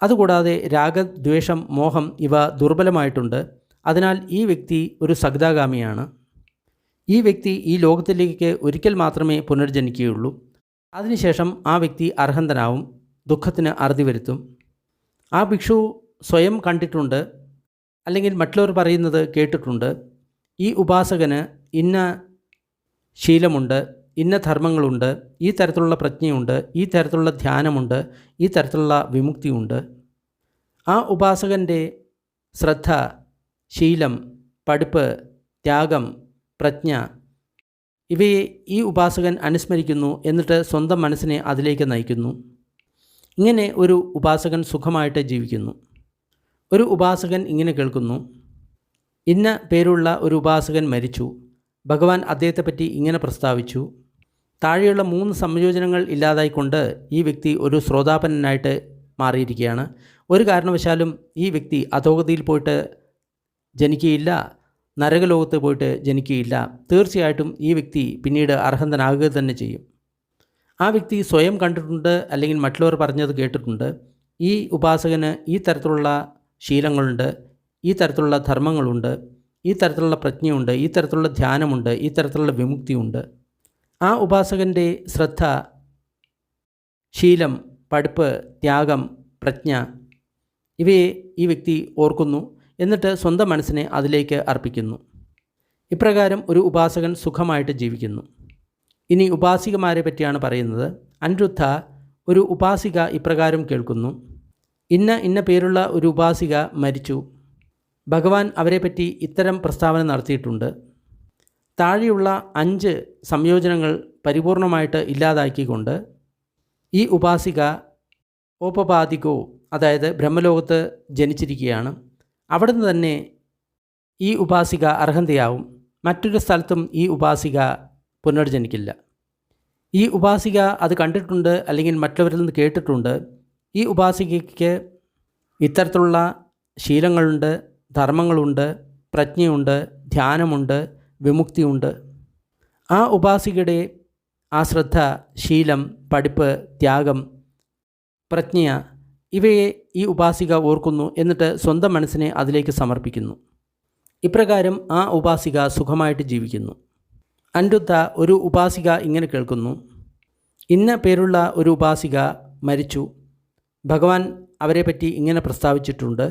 A: അതുകൂടാതെ രാഗദ്വേഷം, മോഹം ഇവ ദുർബലമായിട്ടുണ്ട്. അതിനാൽ ഈ വ്യക്തി ഒരു സകദാഗാമിയാണ്. ഈ വ്യക്തി ഈ ലോകത്തിലേക്ക് ഒരിക്കൽ മാത്രമേ പുനർജനിക്കുകയുള്ളൂ. അതിനുശേഷം ആ വ്യക്തി അർഹന്തനാവും, ദുഃഖത്തിന് അറുതി വരുത്തും. ആ ഭിക്ഷു സ്വയം കണ്ടിട്ടുണ്ട്, അല്ലെങ്കിൽ മറ്റുള്ളവർ പറയുന്നത് കേട്ടിട്ടുണ്ട്. ഈ ഉപാസകന് ഇന്ന ശീലമുണ്ട്, ഇന്ന ധർമ്മങ്ങളുണ്ട്, ഈ തരത്തിലുള്ള പ്രജ്ഞയുണ്ട്, ഈ തരത്തിലുള്ള ധ്യാനമുണ്ട്, ഈ തരത്തിലുള്ള വിമുക്തിയുണ്ട്. ആ ഉപാസകൻ്റെ ശ്രദ്ധ, ശീലം, പഠിപ്പ്, ത്യാഗം, പ്രജ്ഞ ഇവയെ ഈ ഉപാസകൻ അനുസ്മരിക്കുന്നു, എന്നിട്ട് സ്വന്തം മനസ്സിനെ അതിലേക്ക് നയിക്കുന്നു. ഇങ്ങനെ ഒരു ഉപാസകൻ സുഖമായിട്ട് ജീവിക്കുന്നു. ഒരു ഉപാസകൻ ഇങ്ങനെ കേൾക്കുന്നു: ഇന്ന പേരുള്ള ഒരു ഉപാസകൻ മരിച്ചു. ഭഗവാൻ അദ്ദേഹത്തെപ്പറ്റി ഇങ്ങനെ പ്രസ്താവിച്ചു. താഴെയുള്ള 3 സംയോജനങ്ങൾ ഇല്ലാതായിക്കൊണ്ട് ഈ വ്യക്തി ഒരു ശ്രോതാപന്നനായിട്ട് മാറിയിരിക്കുകയാണ്. ഒരു കാരണവശാലും ഈ വ്യക്തി അധോഗതിയിൽ പോയിട്ട് ജനിക്കുകയില്ല, നരകലോകത്ത് പോയിട്ട് ജനിക്കുകയില്ല. തീർച്ചയായിട്ടും ഈ വ്യക്തി പിന്നീട് അർഹന്തനാകുക തന്നെ ചെയ്യും. ആ വ്യക്തി സ്വയം കണ്ടിട്ടുണ്ട്, അല്ലെങ്കിൽ മറ്റുള്ളവർ പറഞ്ഞത് കേട്ടിട്ടുണ്ട്. ഈ ഉപാസകന് ഈ തരത്തിലുള്ള ശീലങ്ങളുണ്ട്, ഈ തരത്തിലുള്ള ധർമ്മങ്ങളുണ്ട്, ഈ തരത്തിലുള്ള പ്രജ്ഞയുണ്ട്, ഈ തരത്തിലുള്ള ധ്യാനമുണ്ട്, ഈ തരത്തിലുള്ള വിമുക്തിയുണ്ട്. ആ ഉപാസകൻ്റെ ശ്രദ്ധ, ശീലം, പഠിപ്പ്, ത്യാഗം, പ്രജ്ഞ ഇവയെ ഈ വ്യക്തി ഓർക്കുന്നു, എന്നിട്ട് സ്വന്തം മനസ്സിനെ അതിലേക്ക് അർപ്പിക്കുന്നു. ഇപ്രകാരം ഒരു ഉപാസകൻ സുഖമായിട്ട് ജീവിക്കുന്നു. ഇനി ഉപാസികമാരെ പറ്റിയാണ് പറയുന്നത്. അനിരുദ്ധ, ഒരു ഉപാസിക ഇപ്രകാരം കേൾക്കുന്നു: ഇന്ന പേരുള്ള ഒരു ഉപാസിക മരിച്ചു. ഭഗവാൻ അവരെപ്പറ്റി ഇത്തരം പ്രസ്താവന നടത്തിയിട്ടുണ്ട്. താഴെയുള്ള 5 സംയോജനങ്ങൾ പരിപൂർണമായിട്ട് ഇല്ലാതാക്കിക്കൊണ്ട് ഈ ഉപാസിക ഓപപാദികോ, അതായത് ബ്രഹ്മലോകത്ത് ജനിച്ചിരിക്കുകയാണ്. അവിടുന്ന് തന്നെ ഈ ഉപാസിക അർഹന്തയാവും. മറ്റൊരു സ്ഥലത്തും ഈ ഉപാസിക പുനർജനിക്കില്ല. ഈ ഉപാസിക അത് കണ്ടിട്ടുണ്ട്, അല്ലെങ്കിൽ മറ്റുള്ളവരിൽ നിന്ന് കേട്ടിട്ടുണ്ട്. ഈ ഉപാസികയ്ക്ക് ഇത്തരത്തിലുള്ള ശീലങ്ങളുണ്ട്, ധർമ്മങ്ങളുണ്ട്, പ്രജ്ഞയുണ്ട്, ധ്യാനമുണ്ട്, വിമുക്തിയുണ്ട്. ആ ഉപാസികയുടെ ആ ശ്രദ്ധ, ശീലം, പഠിപ്പ്, ത്യാഗം, പ്രജ്ഞ ഇവയെ ഈ ഉപാസിക ഓർക്കുന്നു, എന്നിട്ട് സ്വന്തം മനസ്സിനെ അതിലേക്ക് സമർപ്പിക്കുന്നു. ഇപ്രകാരം ആ ഉപാസിക സുഖമായിട്ട് ജീവിക്കുന്നു. അനിരുദ്ധ, ഒരു ഉപാസിക ഇങ്ങനെ കേൾക്കുന്നു: ഇന്ന പേരുള്ള ഒരു ഉപാസിക മരിച്ചു. ഭഗവാൻ അവരെപ്പറ്റി ഇങ്ങനെ പ്രസ്താവിച്ചിട്ടുണ്ട്.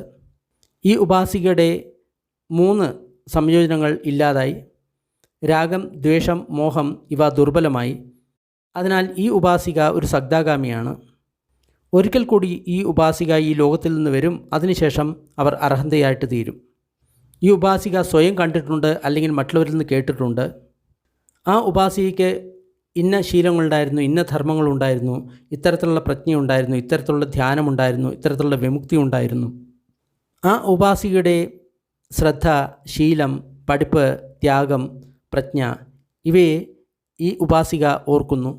A: ഈ ഉപാസികയുടെ 3 സംയോജനങ്ങൾ ഇല്ലാതായി. രാഗം, ദ്വേഷം, മോഹം ഇവ ദുർബലമായി. അതിനാൽ ഈ ഉപാസിക ഒരു സകദാഗാമിയാണ്. ഒരിക്കൽ കൂടി ഈ ഉപാസിക ഈ ലോകത്തിൽ നിന്ന് വരും. അതിനുശേഷം അവർ അർഹന്തയായിട്ട് തീരും. ഈ ഉപാസിക സ്വയം കണ്ടിട്ടുണ്ട്, അല്ലെങ്കിൽ മറ്റുള്ളവരിൽ നിന്ന് കേട്ടിട്ടുണ്ട്. ആ ഉപാസികയ്ക്ക് ഇന്ന ശീലങ്ങളുണ്ടായിരുന്നു, ഇന്ന ധർമ്മങ്ങളുണ്ടായിരുന്നു, ഇത്തരത്തിലുള്ള പ്രജ്ഞയുണ്ടായിരുന്നു, ഇത്തരത്തിലുള്ള ധ്യാനമുണ്ടായിരുന്നു, ഇത്തരത്തിലുള്ള വിമുക്തി ഉണ്ടായിരുന്നു. ആ ഉപാസികയുടെ ശ്രദ്ധ, ശീലം, പഠിപ്പ്, ത്യാഗം, പ്രജ്ഞ ഇവയെ ഈ ഉപാസിക ഓർക്കുന്നു,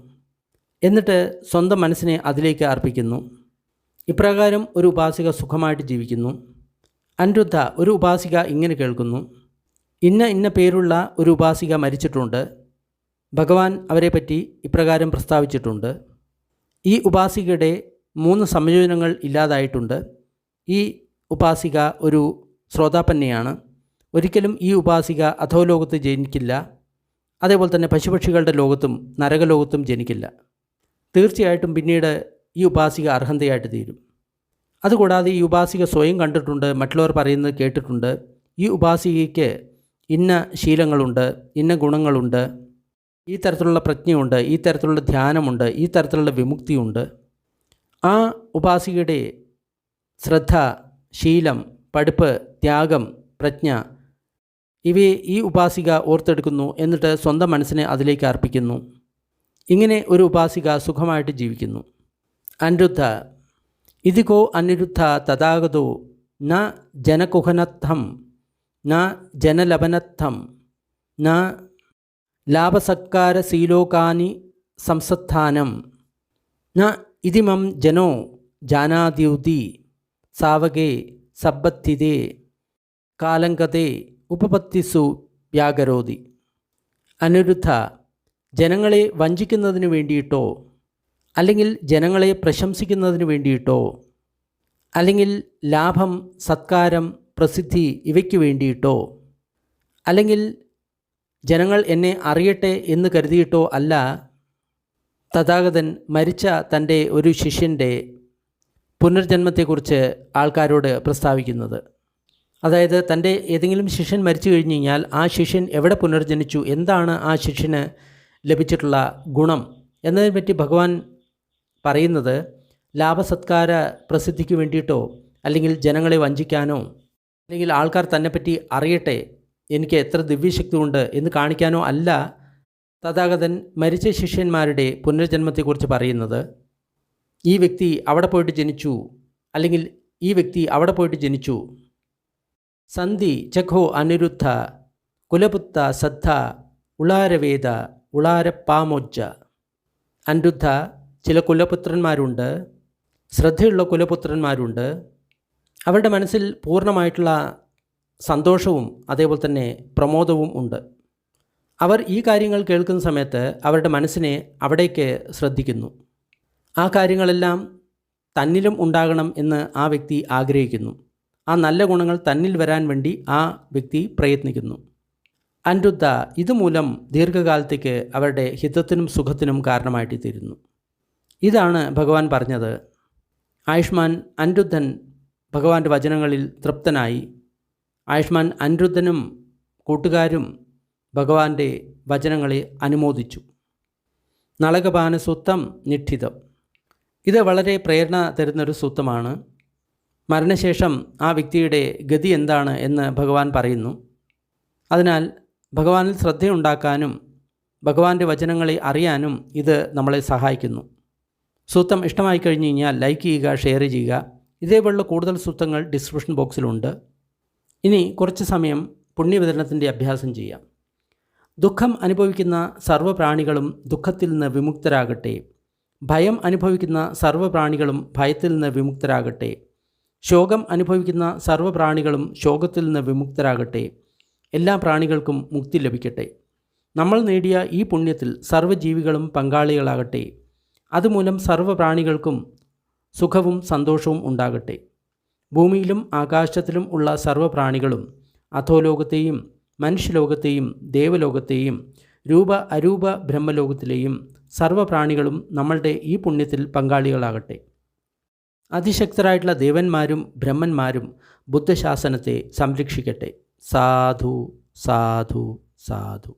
A: എന്നിട്ട് സ്വന്തം മനസ്സിനെ അതിലേക്ക് അർപ്പിക്കുന്നു. ഇപ്രകാരം ഒരു ഉപാസിക സുഖമായിട്ട് ജീവിക്കുന്നു. അനിരുദ്ധ, ഒരു ഉപാസിക ഇങ്ങനെ കേൾക്കുന്നു: ഇന്ന പേരുള്ള ഒരു ഉപാസിക മരിച്ചിട്ടുണ്ട്. ഭഗവാൻ അവരെപ്പറ്റി ഇപ്രകാരം പ്രസ്താവിച്ചിട്ടുണ്ട്. ഈ ഉപാസികയുടെ 3 സംയോജനങ്ങൾ ഇല്ലാതായിട്ടുണ്ട്. ഈ ഉപാസിക ഒരു ശ്രോതാപന്നയാണ്. ഒരിക്കലും ഈ ഉപാസിക അധോലോകത്ത് ജനിക്കില്ല. അതേപോലെ തന്നെ പശുപക്ഷികളുടെ ലോകത്തും നരകലോകത്തും ജനിക്കില്ല. തീർച്ചയായിട്ടും പിന്നീട് ഈ ഉപാസിക അർഹന്തയായിട്ട് തീരും. അതുകൂടാതെ ഈ ഉപാസിക സ്വയം കണ്ടിട്ടുണ്ട്, മറ്റുള്ളവർ പറയുന്നത് കേട്ടിട്ടുണ്ട്. ഈ ഉപാസികയ്ക്ക് ഇന്ന ശീലങ്ങളുണ്ട്, ഇന്ന ഗുണങ്ങളുണ്ട്, ഈ തരത്തിലുള്ള പ്രജ്ഞയുണ്ട്, ഈ തരത്തിലുള്ള ധ്യാനമുണ്ട്, ഈ തരത്തിലുള്ള വിമുക്തിയുണ്ട്. ആ ഉപാസികയുടെ ശ്രദ്ധ, ശീലം, പഠിപ്പ്, ത്യാഗം, പ്രജ്ഞ ഇവയെ ഈ ഉപാസിക ഓർത്തെടുക്കുന്നു, എന്നിട്ട് സ്വന്തം മനസ്സിനെ അതിലേക്ക് അർപ്പിക്കുന്നു. ഇങ്ങനെ ഒരു ഉപാസിക സുഖമായിട്ട് ജീവിക്കുന്നു. അനിരുദ്ധ ഇതികോ അനിരുദ്ധ തഥാഗതോ ന ജനകുഹനത്ഥം ന ജനലപനത്ഥം ന ലാഭസത്കാരശീലോകാനി സംസത്ഥാനം ന ഇതിമം ജനോ ജാനാദ്യുതി സാവകേ സബ്ബത്തിതേ കാലങ്കതേ ഉപപത്തിസു വ്യാകരോതി. അനിരുദ്ധ, ജനങ്ങളെ വഞ്ചിക്കുന്നതിന് വേണ്ടിയിട്ടോ, അല്ലെങ്കിൽ ജനങ്ങളെ പ്രശംസിക്കുന്നതിന് വേണ്ടിയിട്ടോ, അല്ലെങ്കിൽ ലാഭം, സത്കാരം, പ്രസിദ്ധി ഇവയ്ക്ക് വേണ്ടിയിട്ടോ, അല്ലെങ്കിൽ ജനങ്ങൾ എന്നെ അറിയട്ടെ എന്ന് കരുതിയിട്ടോ അല്ല തഥാഗതൻ മരിച്ച തൻ്റെ ഒരു ശിഷ്യൻ്റെ പുനർജന്മത്തെക്കുറിച്ച് ആൾക്കാരോട് പ്രസ്താവിക്കുന്നത്. അതായത് തൻ്റെ ഏതെങ്കിലും ശിഷ്യൻ മരിച്ചു കഴിഞ്ഞ് കഴിഞ്ഞാൽ ആ ശിഷ്യൻ എവിടെ പുനർജനിച്ചു, എന്താണ് ആ ശിഷ്യന് ലഭിച്ചിട്ടുള്ള ഗുണം എന്നതിനെപ്പറ്റി ഭഗവാൻ പറയുന്നത് ലാഭസത്കാര പ്രസിദ്ധിക്ക് വേണ്ടിയിട്ടോ, അല്ലെങ്കിൽ ജനങ്ങളെ വഞ്ചിക്കാനോ, അല്ലെങ്കിൽ ആൾക്കാർ തന്നെപ്പറ്റി അറിയട്ടെ എനിക്ക് എത്ര ദിവ്യശക്തി ഉണ്ട് എന്ന് കാണിക്കാനോ അല്ല തഥാഗതൻ മരിച്ച ശിഷ്യന്മാരുടെ പുനർജന്മത്തെക്കുറിച്ച് പറയുന്നത്. ഈ വ്യക്തി അവിടെ പോയിട്ട് ജനിച്ചു, അല്ലെങ്കിൽ ഈ വ്യക്തി അവിടെ പോയിട്ട് ജനിച്ചു. സന്ധി ചഖോ അനിരുദ്ധ കുലപുത്ത സദ്ധ ഉളാരവേദ ഉളാരപ്പാമോജ്ജ. അനിരുദ്ധ, ചില കുലപുത്രന്മാരുണ്ട്, ശ്രദ്ധയുള്ള കുലപുത്രന്മാരുണ്ട്. അവരുടെ മനസ്സിൽ പൂർണ്ണമായിട്ടുള്ള സന്തോഷവും അതേപോലെ തന്നെ പ്രമോദവും ഉണ്ട്. അവർ ഈ കാര്യങ്ങൾ കേൾക്കുന്ന സമയത്ത് അവരുടെ മനസ്സിനെ അവിടേക്ക് ശ്രദ്ധിക്കുന്നു. ആ കാര്യങ്ങളെല്ലാം തന്നിലും ഉണ്ടാകണം എന്ന് ആ വ്യക്തി ആഗ്രഹിക്കുന്നു. ആ നല്ല ഗുണങ്ങൾ തന്നിൽ വരാൻ വേണ്ടി ആ വ്യക്തി പ്രയത്നിക്കുന്നു. അനിരുദ്ധ, ഇതുമൂലം ദീർഘകാലത്തേക്ക് അവരുടെ ഹിതത്തിനും സുഖത്തിനും കാരണമായിട്ട് തീരുന്നു. ഇതാണ് ഭഗവാൻ പറഞ്ഞത്. ആയുഷ്മാൻ അനിരുദ്ധൻ ഭഗവാന്റെ വചനങ്ങളിൽ തൃപ്തനായി. ആയുഷ്മാൻ അനിരുദ്ധനും കൂട്ടുകാരും ഭഗവാന്റെ വചനങ്ങളെ അനുമോദിച്ചു. നളകപാന സൂക്തം നിഷ്ഠിതം. ഇത് വളരെ പ്രേരണ തരുന്നൊരു സൂക്തമാണ്. മരണശേഷം ആ വ്യക്തിയുടെ ഗതി എന്താണ് എന്ന് ഭഗവാൻ പറയുന്നു. അതിനാൽ ഭഗവാനിൽ ശ്രദ്ധയുണ്ടാക്കാനും ഭഗവാന്റെ വചനങ്ങളെ അറിയാനും ഇത് നമ്മളെ സഹായിക്കുന്നു. സൂക്തം ഇഷ്ടമായി കഴിഞ്ഞ് കഴിഞ്ഞാൽ ലൈക്ക് ചെയ്യുക, ഷെയർ ചെയ്യുക. ഇതേപോലുള്ള കൂടുതൽ സൂക്തങ്ങൾ ഡിസ്ക്രിപ്ഷൻ ബോക്സിലുണ്ട്. ഇനി കുറച്ച് സമയം പുണ്യവിതരണത്തിൻ്റെ അഭ്യാസം ചെയ്യാം. ദുഃഖം അനുഭവിക്കുന്ന സർവ്വപ്രാണികളും ദുഃഖത്തിൽ നിന്ന് വിമുക്തരാകട്ടെ. ഭയം അനുഭവിക്കുന്ന സർവ്വപ്രാണികളും ഭയത്തിൽ നിന്ന് വിമുക്തരാകട്ടെ. ശോകം അനുഭവിക്കുന്ന സർവ്വപ്രാണികളും ശോകത്തിൽ നിന്ന് വിമുക്തരാകട്ടെ. എല്ലാ പ്രാണികൾക്കും മുക്തി ലഭിക്കട്ടെ. നമ്മൾ നേടിയ ഈ പുണ്യത്തിൽ സർവ്വജീവികളും പങ്കാളികളാകട്ടെ. അതുമൂലം സർവ്വപ്രാണികൾക്കും സുഖവും സന്തോഷവും ഉണ്ടാകട്ടെ. ഭൂമിയിലും ആകാശത്തിലും ഉള്ള സർവ്വപ്രാണികളും അധോലോകത്തെയും മനുഷ്യലോകത്തെയും ദേവലോകത്തെയും രൂപ അരൂപ ബ്രഹ്മലോകത്തിലെയും സർവ്വപ്രാണികളും നമ്മളുടെ ഈ പുണ്യത്തിൽ പങ്കാളികളാകട്ടെ. അതിശക്തരായിട്ടുള്ള ദേവന്മാരും ബ്രഹ്മന്മാരും ബുദ്ധശാസനത്തെ സംരക്ഷിക്കട്ടെ. സാധു സാധു സാധു.